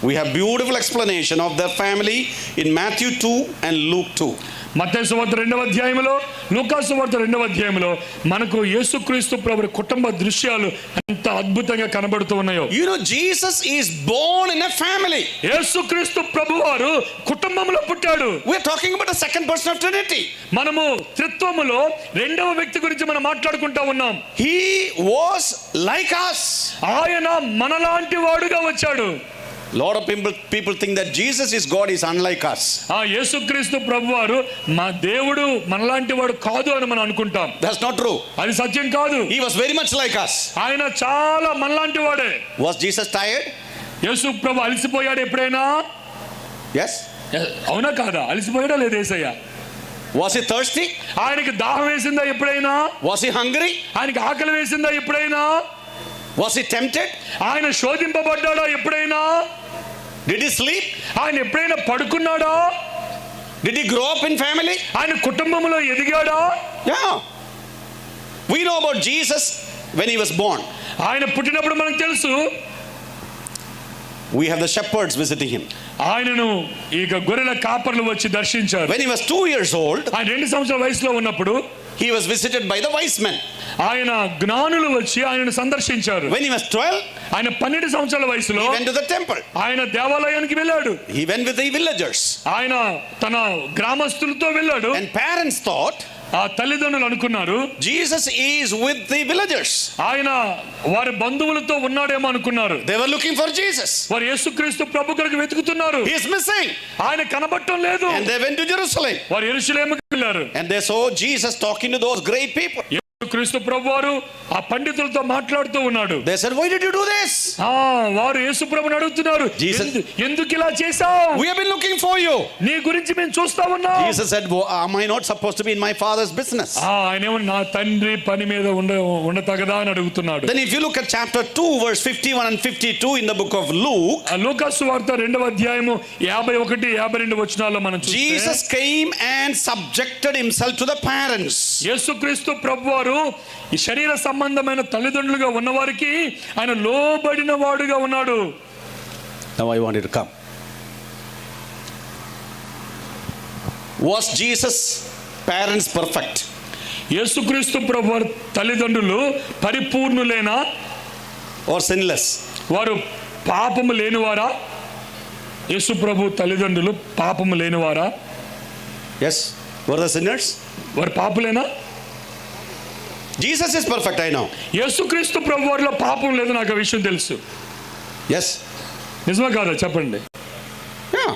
We have beautiful explanation of their family in Matthew 2 and Luke 2. మత్తయి సువార్త 2వ అధ్యాయంలో, లూకా సువార్త 2వ అధ్యాయంలో మనకు యేసుక్రీస్తు ప్రభువు కుటుంబ దృశ్యాలు ఎంత అద్భుతంగా కనబడుతూ ఉన్నాయో. You know, Jesus is born in a family. యేసుక్రీస్తు ప్రభువారు కుటుంబంలో పుట్టాడు. We are talking about the second person of Trinity. మనము త్రిత్వములో రెండవ వ్యక్తి గురించి మనం మాట్లాడుకుంటా ఉన్నాం. He was like us. ఆయన మనలాంటి వాడుగా వచ్చాడు. Lot of people think that Jesus is God is unlike us. యేసుక్రీస్తు ప్రభువారు మా దేవుడు మనలాంటి వాడు కాదు అని మనం అనుకుంటాం. That's not true. అది సత్యం కాదు. He was very much like us. ఆయన చాలా మనలాంటి వాడే. Was Jesus tired? యేసు ప్రభు అలసిపోయాడు ఎప్పుడైనా? Yes. అవునా కాదా? అలసిపోయాడా లేదా యేసయ్య? Was he thirsty? ఆయనకి దాహం వేసిందా ఎప్పుడైనా? Was he hungry? ఆయనకి ఆకలి వేసిందా ఎప్పుడైనా? Was he tempted? ఆయన శోధింపబడ్డాడా ఎప్పుడైనా? Did he sleep? ఆయన ఎప్పుడైనా పడుకున్నాడా? Did he grow up in family? ఆయన కుటుంబంలో ఎదిగాడా? Yeah. We know about Jesus when he was born. ఆయన పుట్టినప్పుడు మనకు తెలుసు. we have the shepherds visiting him. ఆయనను ఇక గొర్రెల కాపర్లు వచ్చి దర్శించారు. When he was 2 years old, ఆయన 2 సంవత్సరాల వయసులో ఉన్నప్పుడు he was visited by the wise men. ఆయన జ్ఞానులు వచ్చి ఆయనను సందర్శించారు. When he was 12, ఆయన 12 సంవత్సరాల వయసులో he went to the temple. ఆయన దేవాలయానికి వెళ్ళాడు. He went with the villagers. ఆయన తన గ్రామస్తులతో వెళ్ళాడు. And parents thought ఆ తల్లిదండ్రులు అనుకున్నారు Jesus is with the villagers. ఆయన వారి బంధువులతో ఉన్నాడేమో అనుకున్నారు. They were looking for Jesus. వారు యేసుక్రీస్తు ప్రభు కొరకు వెతుకుతున్నారు. He is missing. ఆయన కనబడటం లేదు. And they went to Jerusalem. వారు యెరూషలేముకు వెళ్ళారు. And they saw Jesus talking to those great people. యేసుక్రీస్తు ప్రభు వారు ఆ పండితులతో మాట్లాడుతూ ఉన్నాడు. They said, why did you do this? వారు యేసు ప్రభుని అడుగుతున్నారు, Jesus, ఎందుకు ఇలా చేశావు? we have been looking for you. నీ గురించి మేము చూస్తా ఉన్నాం. Jesus said, am I not supposed to be in my father's business? ఆయనేమో నా తండ్రి పని మీద ఉండతగదా అని అడుగుతున్నాడు. Then if you look at chapter 2 verse 51 and 52 in the book of Luke, లూకా సువార్త 2వ అధ్యాయము 51 52 వచనాల్లో మనం చూస్తే Jesus came and subjected himself to the parents. యేసుక్రీస్తు ప్రభువారు ఈ శరీర సంబంధమైన తల్లిదండ్రులుగా ఉన్నవారికి ఆయన లోబడిన వాడుగా ఉన్నాడు. Now I want you to come. Was Jesus' parents perfect? యేసుక్రీస్తు ప్రభువారు తల్లిదండ్రులు పరిపూర్ణులేనా Or sinless? వారు పాపము లేనివారా? యేసు ప్రభు తల్లిదండ్రులు పాపము లేనివారా? Yes. Were the sinners? వారు పాపులేనా? Jesus is perfect, I know. యేసుక్రీస్తు ప్రభువారిలో పాపం లేదు, నాకు ఆ విషయం తెలుసు. Yes. నిజమా కాదా చెప్పండి? Yeah.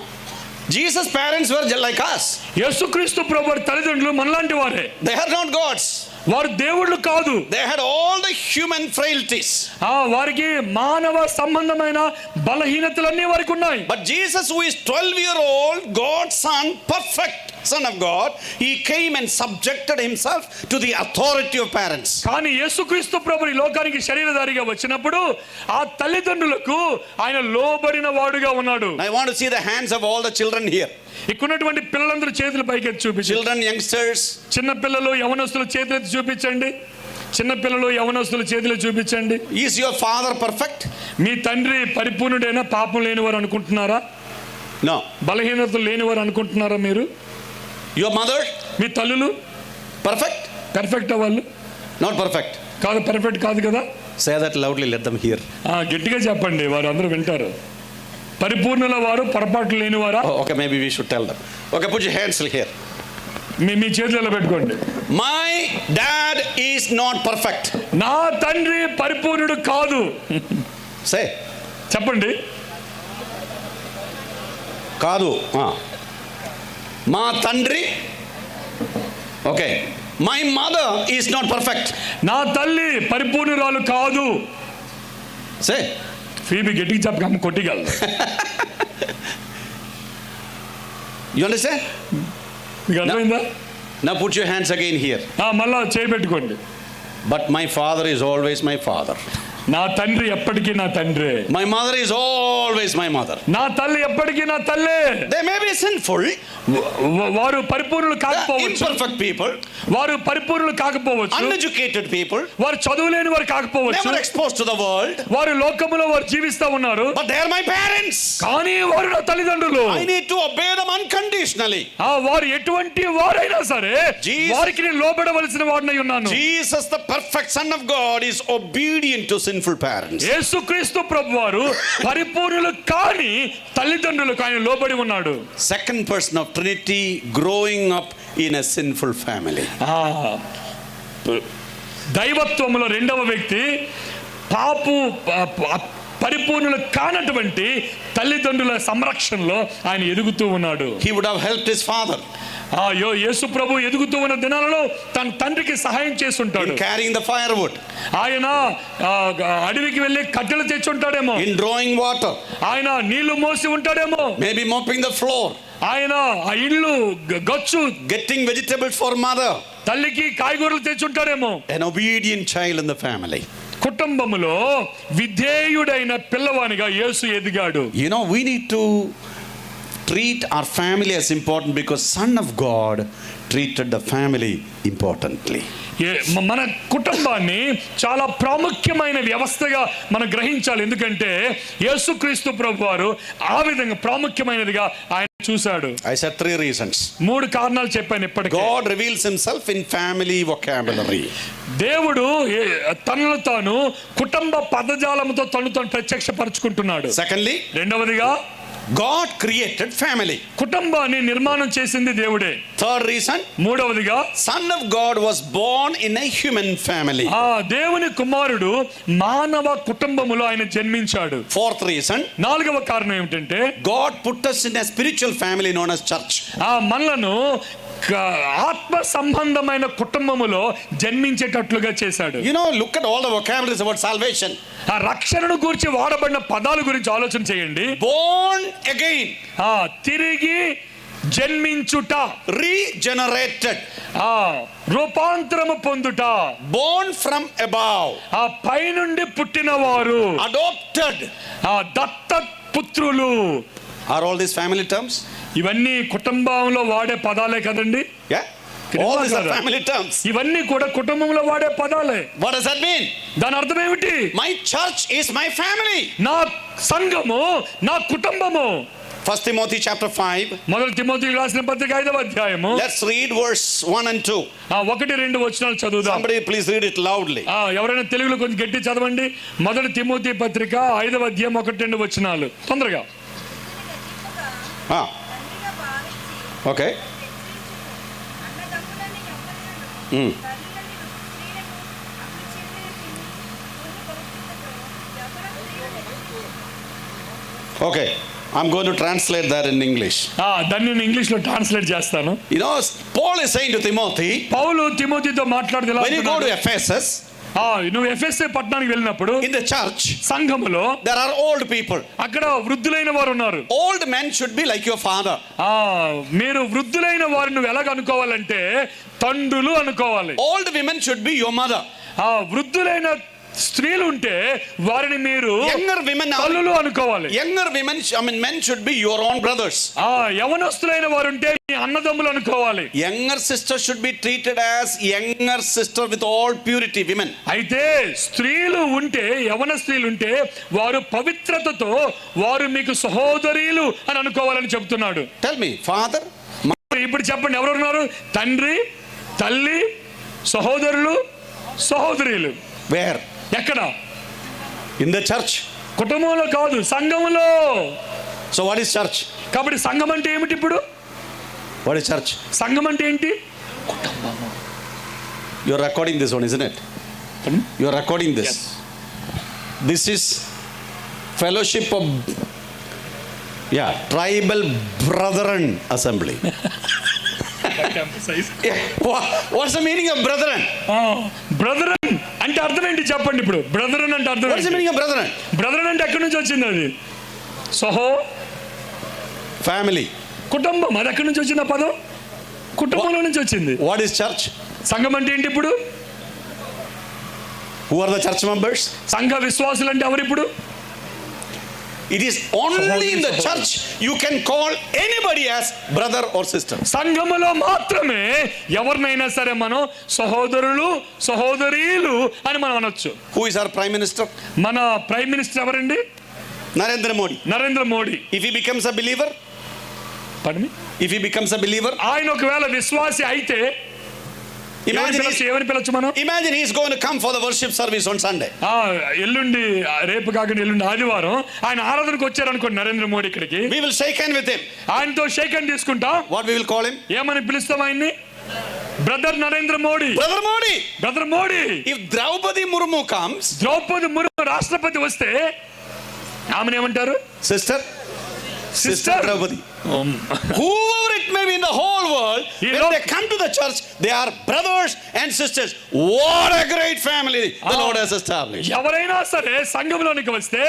Jesus' parents were just like us. యేసుక్రీస్తు ప్రభువారి తల్లిదండ్రులు మనలాంటి వారే. They are not gods. వారు దేవుళ్ళు కాదు. They had all the human frailties. వారికి మానవ సంబంధమైన బలహీనతలన్నీ వారికి ఉన్నాయి. But Jesus, who is 12-year-old, God's son, perfect son of God, he came and subjected himself to the authority of parents. కానీ యేసుక్రీస్తు ప్రభు ఈ లోకానికి శరీరధారిగా వచ్చినప్పుడు ఆ తల్లిదండ్రులకు ఆయన లోబడిన వాడుగా ఉన్నాడు. I want to see the hands of all the children here. ఇక్కడున్నటువంటి పిల్లలందరూ చేతులు పైకెత్తి చూపించండి. Children, youngsters. చిన్న పిల్లలు యవనస్తులు చేతులు ఎత్తి చూపించండి. చిన్న పిల్లలు యవనస్తులు చేతులు చూపించండి. Is your father perfect? మీ తండ్రి పరిపూర్ణుడైనా పాపం లేనివారు అనుకుంటున్నారా? No. బలహీనతలు లేనివారు అనుకుంటున్నారా మీరు? Your mother? మీ తల్లులు Perfect? పర్ఫెక్ట్ వాళ్ళు? Not perfect. కాదు, పర్ఫెక్ట్ కాదు కదా. Say that loudly, let them hear. గట్టిగా చెప్పండి, వారు అందరూ వింటారు. పరిపూర్ణుల వారు పొరపాట్లు లేనివారా? Oh, okay, maybe we should tell them. Okay, put your hands here. మీ చేతులలో పెట్టుకోండి. My dad is not perfect. నా తండ్రి పరిపూర్ణుడు కాదు. Say. చెప్పండి. కాదు. మా తండ్రి. Okay. My mother is not perfect. నా తల్లి పరిపూర్ణురాలు కాదు. Say. ఫీబీ గట్టిగా చెప్పక కొట్టిగలదు. You understand? మీకు అర్థమైందా? Now put your hands again here. మళ్ళా చేయబెట్టుకోండి. But my father is always my father. నా తండ్రి ఎప్పటికీ నా తండ్రి. My mother is always my mother. నా తల్లి ఎప్పటికీ నా తల్లే. They may be sinful. వారు పరిపూర్ణులు కాకపోవచ్చు. Imperfect people. వారు పరిపూర్ణులు కాకపోవచ్చు. Uneducated people. వారు చదువులేని వారు కాకపోవచ్చు. Never exposed to the world. వారు లోకములో వారు జీవిస్తూ ఉన్నారు. But they are my parents. కానీ వారు నా తల్లిదండ్రులు. I need to obey them unconditionally. వారు ఎటువంటి వారైనా సరే వారికి నేను లోబడవలసిన వాడినై ఉన్నాను. Jesus, the perfect son of God, is obedient to sinful parents. యేసుక్రీస్తు ప్రభువారు పరిపూర్ణులు కాని తల్లిదండ్రులకు ఆయన లోబడి ఉన్నాడు. Second person of Trinity growing up in a sinful family. దైవత్వములో రెండవ వ్యక్తి పరిపూర్ణులు కానటువంటి తల్లిదండ్రుల సంరక్షణలో ఆయన ఎదుగుతూ ఉన్నాడు. He would have helped his father. యేసు ప్రభు ఎదుగుతూ ఉన్న దినాలలో తన తండ్రికి సహాయం చేస్తుంటాడు. In carrying the firewood. ఆయన అడవికి వెళ్ళి కట్టెలు తెచ్చి ఉంటాడేమో. In drawing water. ఆయన నీళ్లు మోసి ఉంటాడేమో. Maybe mopping the floor. ఆయన ఆ ఇల్లు గచ్చు. Getting vegetables for mother. తల్లికి కాయగూరలు తెచ్చి ఉంటాడేమో. An obedient child in the family. కుటుంబములో విధేయుడైన పిల్లవానిగా యేసు ఎదిగాడు. You know, we need to treat our family as important because Son of God treated the family importantly. మన కుటుంబాన్ని చాలా ప్రాముఖ్యమైన వ్యవస్థగా మనం గ్రహించాలి. ఎందుకంటే యేసుక్రీస్తు ప్రభువారు ఆ విధంగా ప్రాముఖ్యమైనదిగా ఆయన చూశాడు. I said 3 reasons. 3 కారణాలు చెప్పాను ఇప్పటికే. God reveals himself in family vocabulary. దేవుడు తనను తాను కుటుంబ పదజాలముతో తను ప్రత్యక్షపరుచుకుంటున్నాడు. Secondly, రెండవదిగా God created family. కుటుంబాన్ని నిర్మాణం చేసింది దేవుడే. Third reason, మూడవదిగా Son of God was born in a human family. దేవుని కుమారుడు మానవ కుటుంబములో ఆయన జన్మించాడు. Fourth reason, నాలుగవ కారణం ఏమిటంటే God put us in a spiritual family known as church. మనలను ఆత్మ సంబంధమైన కుటుంబములో జన్మించేటట్లుగా చేశాడు. Look at all the vocabularies about salvation. ఆ రక్షణను గురించి వాడబడిన పదాల గురించి ఆలోచన చేయండి. Born again, తిరిగి జన్మించుట, regenerated, రూపాంతరము పొందుట, born from above, పైనుండి పుట్టినవారు, adopted, దత్తపుత్రులు. Are all these family terms? ఇవన్నీ కుటుంబంలో వాడే పదాలే కదండి. All these are family terms. ఇవన్నీ కూడా కుటుంబంలో వాడే పదాలే. What does that mean? దాని అర్థం ఏమిటి? My church is my family. నా సంఘము నా కుటుంబము. 1 Timothy chapter 5. మొదటి తిమోతికి రాసిన పత్రిక 5వ అధ్యాయము. Let's read verse 1 and 2. 1-2 వచనాలు చదువుదాం. Somebody please read it loudly. ఎవరైనా తెలుగులో కొంచెం గట్టి చదవండి. మొదటి తిమోతి పత్రిక 5వ అధ్యాయం 1-2 వచనాలు తొందరగా. Okay. Okay, I'm going to translate that in English. దాన్ని నేను ఇంగ్లీష్ లో ట్రాన్స్లేట్ చేస్తాను. Paul is saying to Timothy, పౌలు తిమోతితో మాట్లాడుతూ, when you go to Ephesus, నువ్వు ఎఫెసే పట్టణానికి వెళ్ళినప్పుడు in the church, సంఘములో there are old people. అక్కడ వృద్ధులైన వారు ఉన్నారు. Old men should be like your father. మీరు వృద్ధులైన వారు నువ్వు ఎలాగ అనుకోవాలంటే తండ్రులు అనుకోవాలి. Old women should be your mother. వృద్ధులైన స్త్రీలు ఉంటే వారిని మీరు younger women తల్లులు అనుకోవాలి. Younger women, men should be your own brothers. యవనస్తులైన వారు ఉంటే మీ అన్నదమ్ములు అనుకోవాలి. Younger sister should be treated as younger sister with all purity, women. అయితే స్త్రీలు ఉంటే, యవన స్త్రీలు ఉంటే వారు పవిత్రతతో వారు మీకు సహోదరీలు అని అనుకోవాలని చెప్తున్నాడు. Tell me, father, ఇప్పుడు చెప్పండి, ఎవరు ఉన్నారు? తండ్రి, తల్లి, సహోదరులు, సహోదరీలు. where? ఎక్కడ? In the church. కుటుంబంలో కాదు, సంఘములో. So what is church? కాబట్టి సంఘం అంటే ఏమిటి? ఇప్పుడు what is church? సంఘం అంటే ఏంటి? You're recording this one, isn't it? You're recording this. Yes. This is fellowship of tribal brethren assembly. What's the meaning of brethren? Brethren అంటే అర్థం ఏంటి చెప్పండి. ఇప్పుడు బ్రదరన్ అంటే అర్థం What's the meaning of brethren? Brethren అంటే ఎక్కడి నుంచి వచ్చింది? అది family, కుటుంబం. అది ఎక్కడి నుంచి వచ్చింది? పదం కుటుంబంలో నుంచి వచ్చింది. What is church? సంఘం అంటే ఏంటి? ఇప్పుడు who are the church members? సంఘ విశ్వాసులు అంటే ఎవరు? ఇప్పుడు it is only in the church you can call anybody as brother or sister. సంఘములో మాత్రమే ఎవరినైనా సరే మనం సహోదరులు, సహోదరీలు అని మనం అనొచ్చు. who is our prime minister? మన ప్రైమ్ మినిస్టర్ ఎవరండి? Narendra Modi. Narendra Modi. if he becomes a believer, if he becomes a believer, ఆయన ఒకవేళ విశ్వాసి అయితే ఏమని పిలవచ్చు మనం? imagine he is going to come for the worship service on Sunday. ఎల్లుండి, రేపు కాకుండా ఎల్లుండి ఆదివారం ఆయన ఆరాధనకు వచ్చారనుకోండి నరేంద్ర మోడీ ఇక్కడికి. we will shake hand with him. ఆయనతో షేక్ హ్యాండ్ తీసుకుంటాం. what we will call him? ఏమని పిలుస్తాం ఆయన్ని? Brother Narendra Modi. brother Modi. Brother Modi. if Draupadi Murmu comes, Draupadi Murmu రాష్ట్రపతి వస్తే ఆమెను ఏమంటారు? sister Draupadi. whoever it may be in the whole world, when they come to the church, they are brothers and sisters. What a great family the Lord has established. ఎవరైనా సరే సంఘంలోనికి వస్తే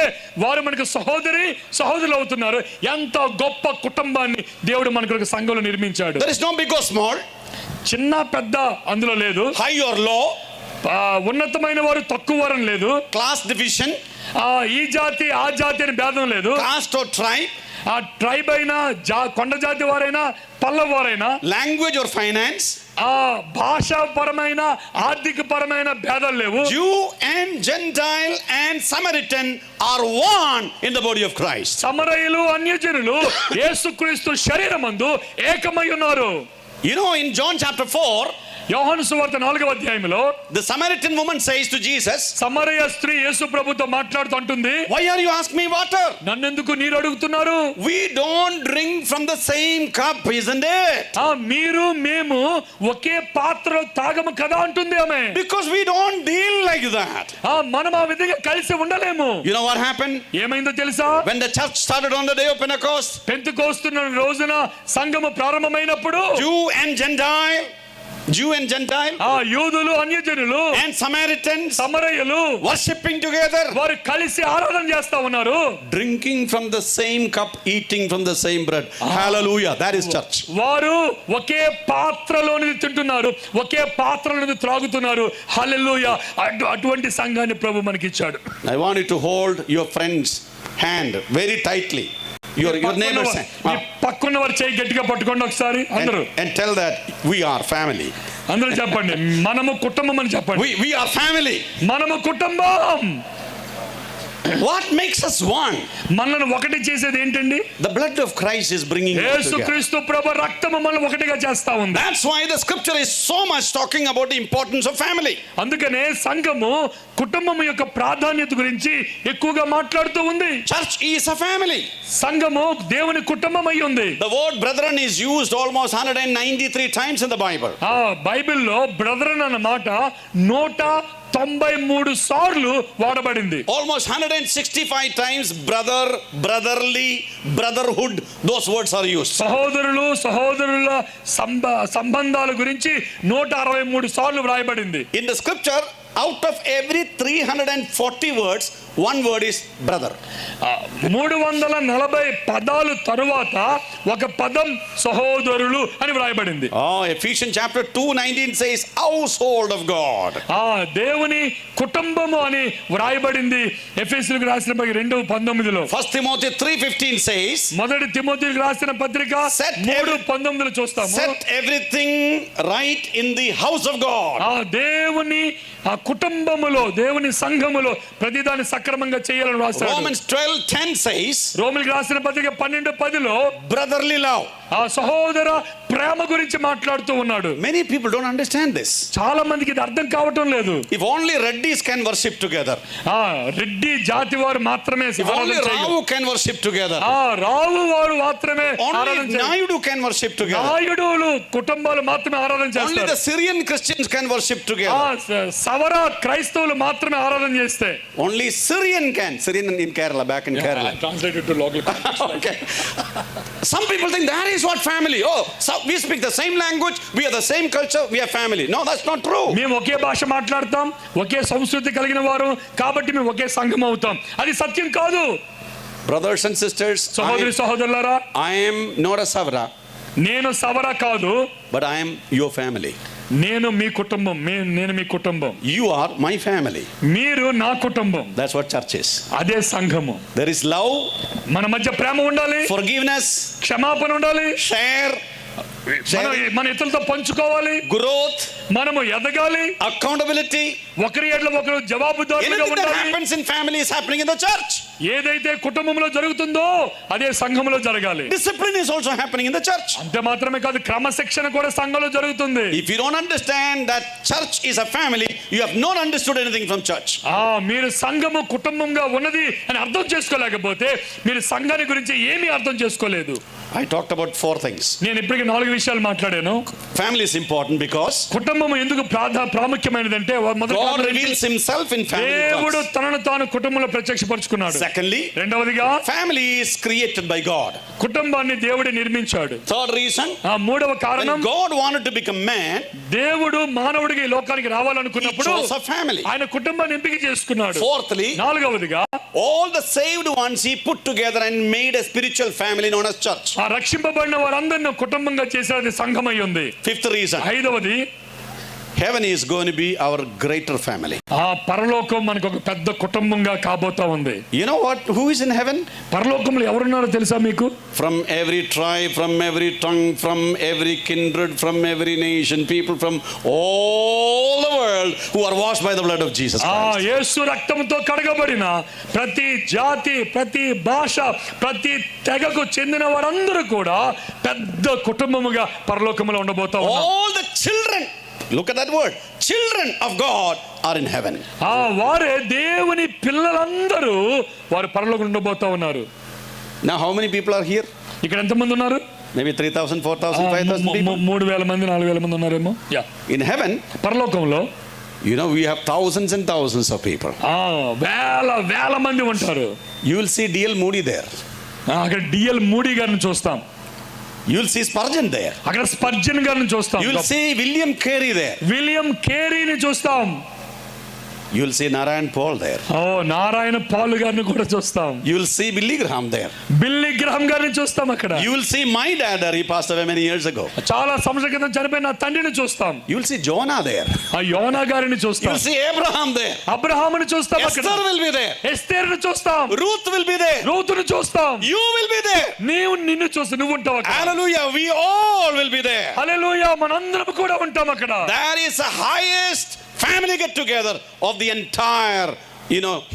వారు మనకు సహోదరులు అవుతున్నారు. ఎంత గొప్ప కుటుంబాన్ని దేవుడు మనకు సంఘంలో నిర్మించాడు. there is no big or small, చిన్న పెద్ద అందులో లేదు. high or low, ఉన్నతమైన వారు తక్కువ వారని లేదు. class division, ఈ జాతి ఆ జాతి అని భేదం లేదు. caste or tribe, ఆ ట్రైబ్ అయినా కొండ జాతి వారైనా పల్లవ వారైనా, language or finance, ఆ భాషాపరమైన ఆర్థిక పరమైన భేదాలు లేవు. Jew and Gentile and Samaritan are one in the body of Christ. సమరయులు అన్యజనులు యేసుక్రీస్తు శరీరమందు ఏకమై ఉన్నారు. You know, in John chapter 4, యోహాను సువార్త 4వ అధ్యాయంలో the Samaritan woman says to Jesus, సమరయ స్త్రీ యేసు ప్రభుతో మాట్లాడుతూ అంటుంది, why are you asking me water? నన్నెందుకు నీరు అడుగుతున్నారు? We don't drink from the same cup, isn't it? మీరు మేము ఒకే పాత్రలో తాగము కదా అంటుంది ఆమె. Because we don't deal like that. మనం ఆ విధంగా కలిసి ఉండలేము. You know what happened? ఏమైందో తెలుసా? When the church started on the day of Pentecost, Pentecost రోజున సంఘము ప్రారంభమైనప్పుడు Jew and Gentile, యూదులు అన్యజనులు and Samaritans, సమరయులు worshipping together, వారు కలిసి ఆరాధన చేస్తా ఉన్నారు. drinking from the same cup, eating from the same bread. Hallelujah, that is church. వారు ఒకే పాత్రలోని తింటున్నారు, ఒకే పాత్రలోని త్రాగుతున్నారు. హల్లెలూయా. అటువంటి సంఘాన్ని ప్రభు మనకి ఇచ్చాడు. I want you to hold your friend's hand very tightly. Your neighbor's hand. పక్కన వారి చేయి గట్టిగా పట్టుకోండి ఒకసారి అందరూ. And tell that we are family. అందరూ చెప్పండి, మనము కుటుంబం అని చెప్పండి. We are family. మనము కుటుంబం. What makes us one? మనల్ని ఒకటి చేసేది ఏంటండి? The blood of Christ is bringing us together. యేసుక్రీస్తు ప్రభు రక్తము మనల్ని ఒకటిగా చేస్తా ఉంది. That's why the scripture is so much talking about the importance of family. అందుకనే సంఘము కుటుంబం యొక్క ప్రాధాన్యత గురించి ఎక్కువగా మాట్లాడుతూ ఉంది. Church is a family. సంఘము దేవుని కుటుంబం అయి ఉంది. The word brethren is used almost 193 times in the Bible. బైబిల్లో బ్రదరన్ అన్న మాట 193 సార్లు వాడబడింది. Almost 165 times brother, brotherly, brotherhood, those words are used. సహోదరులు సహోదరుల సంబంధాల గురించి 163 సార్లు వ్రాయబడింది. In the scripture, out of every 340 words, one word is brother. 340 పదాలు తరువాత ఒక పదం సహోదరులు అని వ్రాయబడింది. Ephesians chapter 2:19 says household of God. దేవుని కుటుంబము అని వ్రాయబడింది ఎఫెసీయులకు రాసిన పత్రిక 2:19లో. 1 Timothy 3:15 says, మొదటి తిమోతికి రాసిన పత్రిక 3:19లో చూస్తాము. set everything right in the house of God. దేవుని కుటుంబములో దేవుని సంఘములో ప్రతిదాన్ని సక్రమంగా చేయాలని రాశాడు. Romans 12:10 says, రోమీయులకు రాసిన పత్రిక 12:10లో brotherly love. సహోదర ప్రేమ గురించి మాట్లాడుతూ ఉన్నాడు. Many people don't understand this. చాలా మందికి ఇది అర్థం కావటం లేదు. If only Reddys can worship together, Reddy జాతి వారు మాత్రమే if only Ravu can worship together, రావు వారు మాత్రమే only Nayudu can worship together, నాయుడులు కుటుంబాలు మాత్రమే ఆరాధన చేస్తారు, only the Syrian Christians can worship together, Savara క్రైస్తవులు మాత్రమే ఆరాధన చేస్తే, only Syrian in Kerala, back in Kerala. Translated to local context. Okay. Some people think that is what family. So we speak the same language, we are the same culture, we are family. No, that's not true. మేము ఒకే భాష మాట్లాడతాం, ఒకే సంస్కృతి కలిగిన వారు కాబట్టి మేము ఒకే సంఘం అవుతాం. అది సత్యం కాదు. Brothers and sisters, సహోదరి సహోదరులారా, I am not a Savara. నేను సవర కాదు, but I am your family. నేను మీ కుటుంబం. నేను మీ కుటుంబం. You are my family. మీరు నా కుటుంబం. That's what church is. అదే సంఘము. There is love, మన మధ్య ప్రేమ ఉండాలి, forgiveness, క్షమాపణ ఉండాలి, share, మన ఇతరులతో పంచుకోవాలి, growth, మనము ఎదగాలి, accountability. ఒకరి ఎడల ఒకరు జవాబుదారులుగా Anything that ఉండాలి. happens in family is happening in the church. ఏదైతే కుటుంబంలో జరుగుతుందో అదే సంఘంలో జరగాలి. Discipline is also happening in the church. అంతే మాత్రమే కాదు, క్రమశిక్షణ కూడా సంఘంలో జరుగుతుంది. If you don't understand that church is a family, you have not understood anything from church. మీరు సంఘము కుటుంబంగా ఉన్నది అని అర్థం చేసుకోలేకపోతే మీరు సంఘాన్ని గురించి ఏమీ అర్థం చేసుకోలేదు. I talked about 4 things. నేను ఇప్పటికే 4 విషయాలు మాట్లాడాను. Family is important because కుటుంబం ఎందుకు ప్రాముఖ్యమైనదంటే God reveals himself in family. దేవుడు తనను తాను కుటుంబంలో ప్రత్యక్షపరుచుకున్నాడు. Secondly, రెండవదిగా family is created by God. కుటుంబాన్ని దేవుడే నిర్మించాడు. Third reason, మూడవ కారణం, when God wanted to become man, దేవుడు మానవుడిగా ఈ లోకానికి రావాలనుకున్నప్పుడు he chose a family. ఆయన కుటుంబాన్ని ఎంపిక చేసుకున్నాడు. Fourthly, నాలుగవదిగా, all the saved ones he put together and made a spiritual family known as church. రక్షింపబడిన వారందరిని కుటుంబంగా చేసేది సంఘమై ఉంది. Fifth reason, ఐదవది, heaven is going to be our greater family. ఆ పరలోకం మనకు ఒక పెద్ద కుటుంబంగా కాబోతా ఉంది. You know what? Who is in heaven? పరలోకంలో ఎవరున్నారో తెలుసా మీకు? From every tribe, from every tongue, from every kindred, from every nation, people from all the world who are washed by the blood of Jesus Christ. యేసు రక్తంతో కడగబడిన ప్రతి జాతి, ప్రతి భాష, ప్రతి తెగకు చెందిన వారందరూ కూడా పెద్ద కుటుంబముగా పరలోకములో ఉండబోతా ఉన్నారు. All the children, look at that word, children of God are in heaven. వారే దేవుని పిల్లలందరూ వారు పరలోకంలో ఉండబోతా ఉన్నారు. Now how many people are here? ఇక్కడ ఎంతమంది ఉన్నారు? Maybe 3,000, 4,000, 5,000 people. 3,000 మంది, 4,000 మంది ఉన్నారేమో. In heaven, పరలోకంలో you know, we have thousands and thousands of people. వేల మంది ఉంటారు. You will see D.L. Moody there. అక్కడ డిఎల్ మూడీ గారిని చూస్తాం. You will see Spurgeon there. అక్కడ స్పర్జన్ గారిని చూస్తాం. You will see William Carey there. William కేరీని చూస్తాం. You will see Narayan Paul there. Narayan Paul గారిని కూడా చూస్తాం. You will see Billy Graham there. Billy Graham గారిని చూస్తాం అక్కడ. You will see my dad there. He passed away many years ago. చాలా సంవత్సరాల క్రితం చనిపోయిన నా తండ్రిని చూస్తాం. You will see Jonah there. యోనా గారిని You చూస్తాం. will see Abraham there. అబ్రహాముని చూస్తాం అక్కడ. Esther will be there. ఎస్తేరుని చూస్తాం. Ruth will be there. రూతుని చూస్తాం. You will be there. నిన్ను చూస్తా, నువ్వు ఉంటావు అక్కడ. Hallelujah. We all will be there. హల్లెలూయా, మనందరం కూడా ఉంటాం అక్కడ. That is the highest family get together of the entire,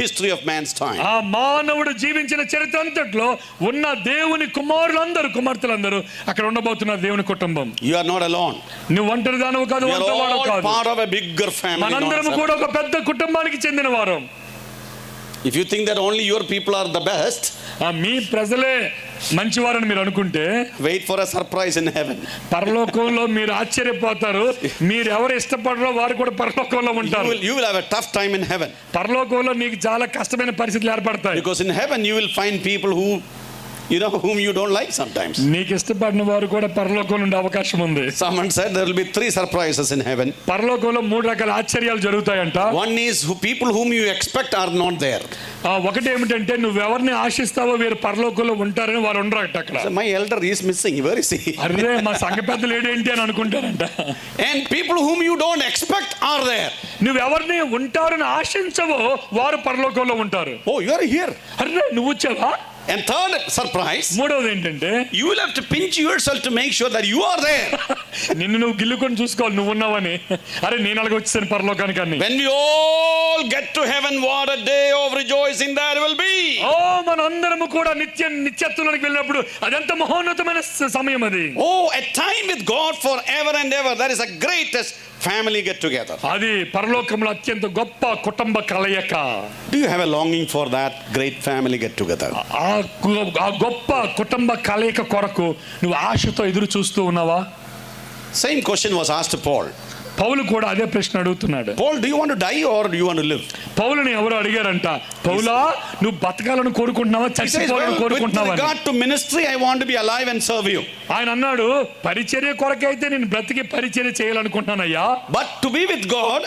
history of man's time. ఆ మానవుడు జీవించిన చరిత్ర అంతట్లో ఉన్న దేవుని కుమార్తెలందరూ అక్కడ ఉండబోతున్నారు దేవుని కుటుంబం. You are not alone. నువ్వు ఒంటరిదానవు కాదు, We are ఒంటరివాడు all కాదు. part of a bigger family. మనందరం కూడా ఒక పెద్ద కుటుంబానికి చెందిన వారం. If you think that only your people are the best, మీ ప్రజలే మంచివారని మీరు అనుకుంటే wait for a surprise in heaven. పరలోకంలో మీరు ఆశ్చర్యపోతారు. మీరు ఎవరు ఇష్టపడరో వారు కూడా పరలోకంలో ఉంటారు. You will have a tough time in heaven. పరలోకంలో నీకు చాలా కష్టమైన పరిస్థితులు ఏర్పడతాయి. Because in heaven you will find people whom you don't like sometimes. నీకు ఇష్టపడిన వారు కూడా పరలోకంలో ఉండే అవకాశం ఉంది. Someone said there will be 3 surprises in heaven. పరలోకంలో 3 రకాల ఆశ్చర్యాలు జరుగుతాయంట. One is people whom you expect are not there. ఒకటి ఏమిటంటే నువ్వెవరిని ఆశిస్తావో వీరు పరలోకంలో ఉంటారని వారు ఉండరట అక్కడ. My elder is missing. Where is he? అరే మా సంఘ పెద్దలు ఏంటి అని అనుకుంటారంట. And people whom you don't expect are there. నువ్వెవరిని ఉంటారని ఆశించవో వారు పరలోకంలో ఉంటారు. Oh, you are here. అరే నువ్వు వచ్చావా? And third surprise, మూడవది ఏంటంటే you will have to pinch yourself to make sure that you are there. నిన్ను నువ్వు గిల్లుకొని చూసుకోవాలి నువ్వు ఉన్నావని. అరే నేను అలాగ వచ్చేసాను పరలోకానికి అని. When we all get to heaven, what a day of rejoicing that will be. మనందరము కూడా నిత్యత్వంలోకి వెళ్ళినప్పుడు అదెంత మహోన్నతమైన సమయం అది. A time with God forever and ever. That is the greatest family get together. అది పరలోకంలో అత్యంత గొప్ప కుటుంబ కలయిక. Do you have a longing for that great family get together? ఆ గొప్ప కుటుంబ కలయిక కొరకు నువ్వు ఆశతో ఎదురు చూస్తూ ఉన్నావా? Same question was asked to Paul. పౌలు కూడా అదే ప్రశ్న అడుగుతున్నాడు. Paul, do you want to die or do you want to live? పౌలుని ఎవరు అడిగారంట, పౌలా నువ్వు బతకాలని కోరుకుంటున్నావా చచ్చిపోవాలని కోరుకుంటున్నావా? With regard to ministry, I want to be alive and serve you. ఆయన అన్నాడు పరిచర్య కొరకైతే నేను బ్రతికి పరిచర్య చేయాలనుకుంటున్నానయ్యా. But to be with God,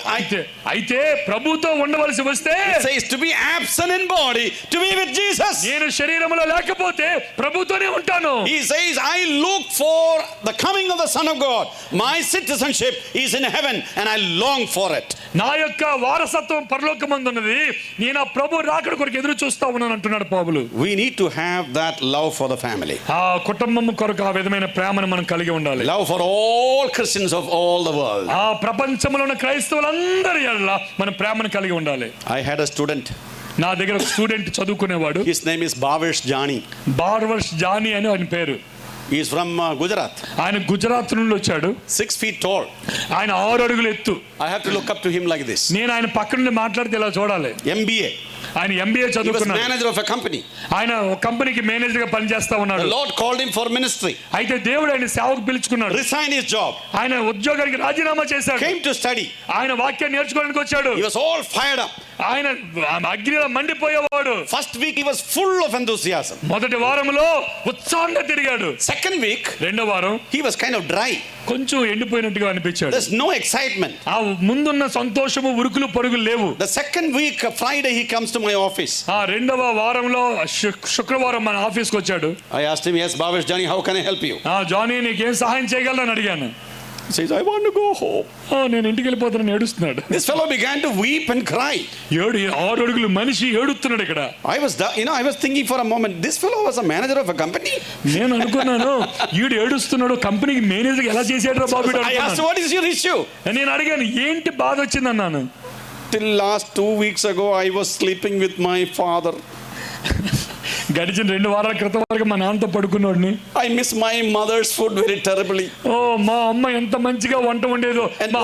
అయితే ప్రభుతో ఉండవలసి వస్తే it says to be absent in body, to be with Jesus. నేను శరీరంలో లేకపోతే ప్రభుతోనే ఉంటాను. He says, I look for the coming of the Son of God. My citizenship is in heaven and I long for it. నా యొక్క వారసత్వం పరలోకమందున్నది, నేను ఆ ప్రభు రాకడ కొరకు ఎదురు చూస్తా ఉన్నాను అంటున్నాడు పౌలు. We need to have that love for the family. ఆ కుటుంబం కొరకు ఆ విధమైన ప్రేమను మనం కలిగి ఉండాలి. Love for all Christians of all the world. ఆ ప్రపంచంలో ఉన్న క్రైస్తవులందరి ఎడల మనం ప్రేమను కలిగి ఉండాలి. I had a student. నా దగ్గర ఒక స్టూడెంట్ చదువుకునేవాడు. His name is Bhavesh Jani. బార్వర్ష్ జానీ అని ఆయన పేరు. He is from Gujarat. ఆయన గుజరాత్ నుండి వచ్చాడు. 6 feet tall. ఆయన 6 అడుగులు ఎత్తు. I have to look up to him like this. నేను ఆయన పక్క నుండి మాట్లాడితే ఇలా చూడాలి. MBA. ఆయన MBA He was చదువుకున్నాడు. manager of a company. ఆయన ఒక కంపెనీకి మేనేజర్ గా పనిచేస్తా ఉన్నాడు. The Lord called him for ministry. అయితే దేవుడు ఆయన సేవకు పిలుచుకున్నాడు. Resigned his job. ఆయన ఉద్యోగానికి రాజీనామా చేశాడు. Came to study. ఆయన వాక్యాన్ని నేర్చుకోవడానికి వచ్చాడు. He was all fired up. ఆయన అగ్నిలో మండిపోయేవాడు. First week he was full of enthusiasm. మొదటి వారంలో ఉత్సాహంగా తిరిగాడు. Second week రెండో వారం he was kind of dry. కొంచెం ఎండిపోయినట్టుగా అనిపించాడు. There's no excitement. ఆ ముందున్న సంతోషము ఉరుకులు పరుగులు లేవు. The second week Friday he comes to my office. ఆ రెండవ వారంలో శుక్రవారం మన ఆఫీస్కి వచ్చాడు. I asked him, yes Bhavesh Jani, how can I help you? Johnny నీకేం సహాయం చేయగలనని అడిగాను. He says, I want to go home. నేను ఇంటికి వెళ్ళిపోతానని ఏడుస్తున్నాడు. This fellow began to weep and cry. 6 అడుగులు మనిషి ఏడుస్తున్నాడు ఇక్కడ. I was thinking for a moment, this fellow was a manager of a company. నేను అనుకున్నాను ఈడు ఏడుస్తున్నాడు, కంపెనీకి మేనేజర్ ఎలా చేసాడు బాబు. I asked, what is your issue? నేను అడిగాను ఏంటి బాధ వచ్చింది అన్నాను. Till last 2 weeks ago, I was sleeping with my father. గడిచిన 2 వారాల క్రితం వరకు మా నాన్నతో పడుకున్నాడిని. I miss my mother's food very terribly. మా అమ్మ ఎంత మంచిగా వంట వండేదో. మా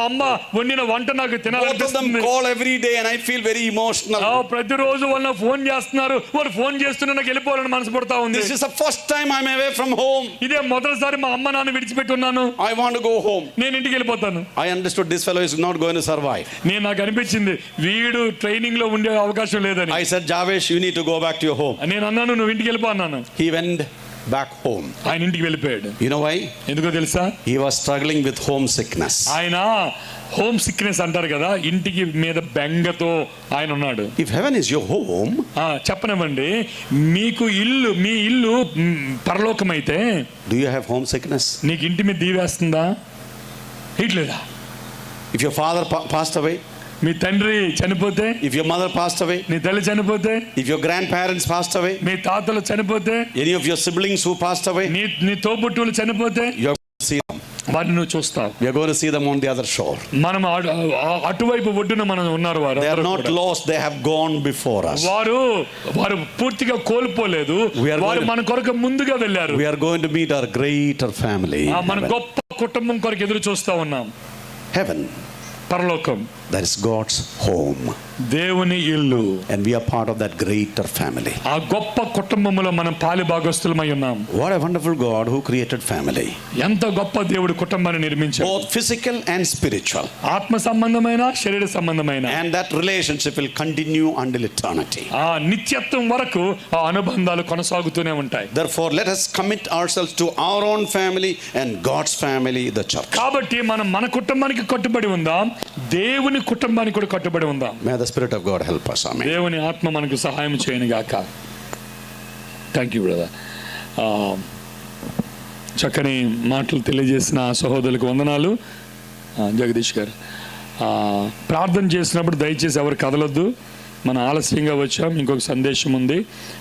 అమ్మ వండిన వంట నాకు తినాలనిపిస్తుంది. Both of them call every day and I feel very emotional. ప్రతిరోజు వాళ్ళు ఫోన్ చేస్తున్నారు. వాళ్ళు ఫోన్ చేస్తున్నా నాకు వెళ్ళిపోవాలని మనసు పడతా ఉంది. This is the first time I'm away from home. ఇదే మొదటిసారి మా అమ్మ నాన్న విడిచిపెట్టి ఉన్నాను. I want to go home. నేను ఇంటికి వెళ్ళిపోతాను. I understood this fellow is not going to survive. నాకు అనిపించింది వీడు ట్రైనింగ్ లో ఉండే అవకాశం లేదని. I said, Javesh, you need to go back to your home. నేను అన్నాను నువ్వు ఇంటికి వెళ్ళిపో అన్నాను. He went back home. ఆయన ఇంటికి వెళ్ళిపోయాడు. You know why? ఎందుకో తెలుసా? He was struggling with homesickness. ఆయన హోమ్ సిక్నెస్ అంటారు కదా, ఇంటికి మీద బెంగతో ఆయన ఉన్నాడు. If heaven is your home, చెప్పనివ్వండి, మీకు మీ ఇల్లు పరలోకం అయితే do you have homesickness? నీకు ఇంటి మీద దీవేస్తుందా? ఇట్లేదా? If your father passed away, మీ తండ్రి చనిపోతే, if your mother passed away, నీ తల్లి చనిపోతే, if your grandparents passed away, మీ తాతలు చనిపోతే, any of your siblings who passed away, నీ తోబుట్టువులు చనిపోతే, you are going to see them. వారిని నువ్వు చూస్తావు. We are going to see them on the other shore. మనం అటువైపు ఒడ్డున మనం ఉన్నారు. వారు they are not lost, they have gone before us. వారు పూర్తిగా కోల్పోలేదు, వారు మన కొరకు ముందుగా వెళ్ళారు. We are going to meet our greater family. మన గొప్ప కుటుంబం కొరకు ఎదురు చూస్తా ఉన్నాం. Heaven, పరలోకం, that is God's home. దేవుని ఇల్లు. And we are part of that greater family. ఆ గొప్ప కుటుంబములో మనం పాలి భాగస్తులమై ఉన్నాం. What a wonderful God who created family. ఎంత గొప్ప దేవుడు కుటుంబాన్ని నిర్మించాడు. Both physical and spiritual. ఆత్మ సంబంధమైన శరీర సంబంధమైన. And that relationship will continue until eternity. ఆ నిత్యత్వం వరకు ఆ అనుబంధాలు కొనసాగుతూనే ఉంటాయి. Therefore, let us commit ourselves to our own family and God's family, the church. కాబట్టి మనం మన కుటుంబానికి కట్టుబడి ఉందాం, దేవుని కుటుంబానికి కూడా కట్టుబడి ఉందాం. May the Spirit of God help us. Amen. దేవుని ఆత్మ మనకు సహాయం చేయను గాక. Thank you brother. చక్కని మాటలు తెలియజేసిన సహోదరులకు వందనాలు. జగదీష్ గారు ప్రార్థన చేసినప్పుడు దయచేసి ఎవరు కదలొద్దు. మనం ఆలస్యంగా వచ్చాం, ఇంకొక సందేశం ఉంది.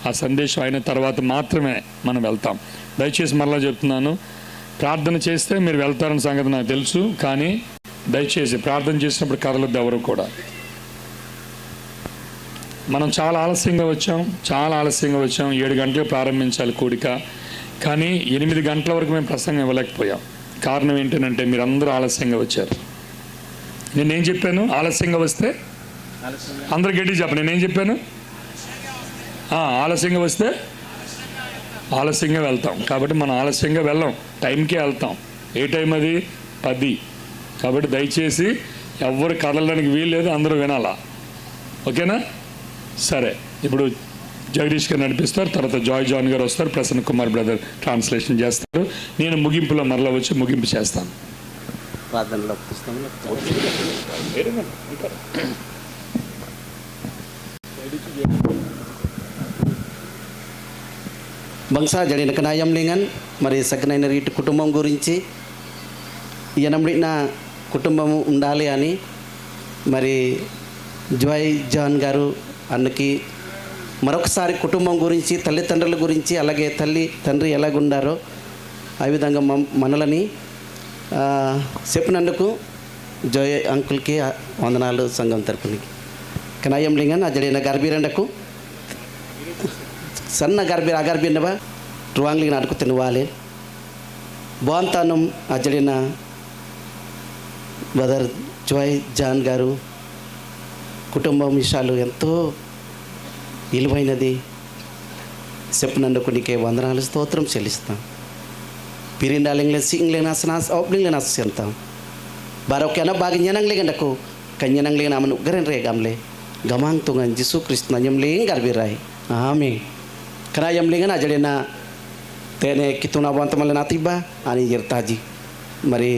ఆ సందేశం అయిన తర్వాత మాత్రమే మనం వెళ్తాం. దయచేసి మరలా చెప్తున్నాను, ప్రార్థన చేస్తే మీరు వెళ్తారన్న సంగతి నాకు తెలుసు, కానీ దయచేసి ప్రార్థన చేసినప్పుడు కదలొద్దు ఎవరు కూడా. మనం చాలా ఆలస్యంగా వచ్చాం. 7 గంటలకు ప్రారంభించాలి కూడిక, కానీ 8 గంటల వరకు మేము ప్రసంగం ఇవ్వలేకపోయాం. కారణం ఏంటంటే మీరందరూ ఆలస్యంగా వచ్చారు. నేనేం చెప్పాను? ఆలస్యంగా వస్తే అందరు గట్టి చెప్పండి. నేనేం చెప్పాను? ఆలస్యంగా వస్తే ఆలస్యంగా వెళ్తాం. కాబట్టి మనం ఆలస్యంగా వెళ్ళాం, టైంకే వెళ్తాం. ఏ టైం అది? 10. కాబట్టి దయచేసి ఎవరు కదలడానికి వీల్లేదు, అందరూ వినాలా. ఓకేనా? సరే, ఇప్పుడు జగదీష్ గారు నడిపిస్తారు, తర్వాత జాన్ గారు వస్తారు, ప్రసన్న కుమార్ బ్రదర్ ట్రాన్స్లేషన్ చేస్తారు. నేను ముగింపులో మరలా వచ్చి ముగింపు చేస్తాను. bangsa jadi kenayam lingan mari saknaina రీతి కుటుంబం గురించి ఎనమడిన కుటుంబం ఉండాలి అని మరి జాన్ గారు అన్నకి మరొకసారి కుటుంబం గురించి, తల్లిదండ్రుల గురించి, అలాగే తల్లి తండ్రి ఎలాగుండారో ఆ విధంగా మనలని చెప్పినందుకు జాయ్ అంకుల్కి వందనాలు సంఘం తరపునికి. kenayam lingan ajadina garbirandaku సన్న అగర్బిన్నవ రువాంగ్లికి నాటుకు తినవాలి బాంతానం అజడిన బ్రదర్ జాన్ గారు కుటుంబం విషయాలు ఎంతో విలువైనది చెప్పినందుకు నీకే వందనాలు స్తోత్రం చెల్లిస్తాం. పిరిండాలింగ్లే సింగ్లేనా సనాస్ ఓప్లింగ్లేనా చెంతాం బారోకేనా బాగా జ్ఞానంగ్లేగండకు కన్యనంగ్లే నామను ఉగ్గరన్ రేగాంలే గమాంగ్ తుంగన్ జిసు కృష్ణ నంజంలేం గర్బిరాయి ఆమె kenayam lingan ajadina tene kituna bantamal natiba ani jertaji మరి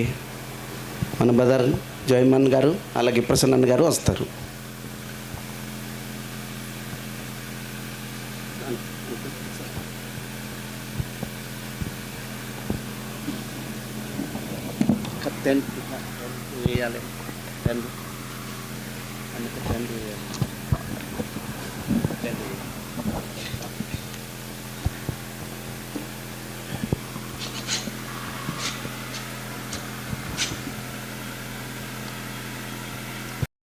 మన బ్రదర్ జయమన్ గారు అలాగే ప్రసన్న గారు వస్తారు. టెన్ వేయాలి, టెన్ అందుకే 10 వేయాలి.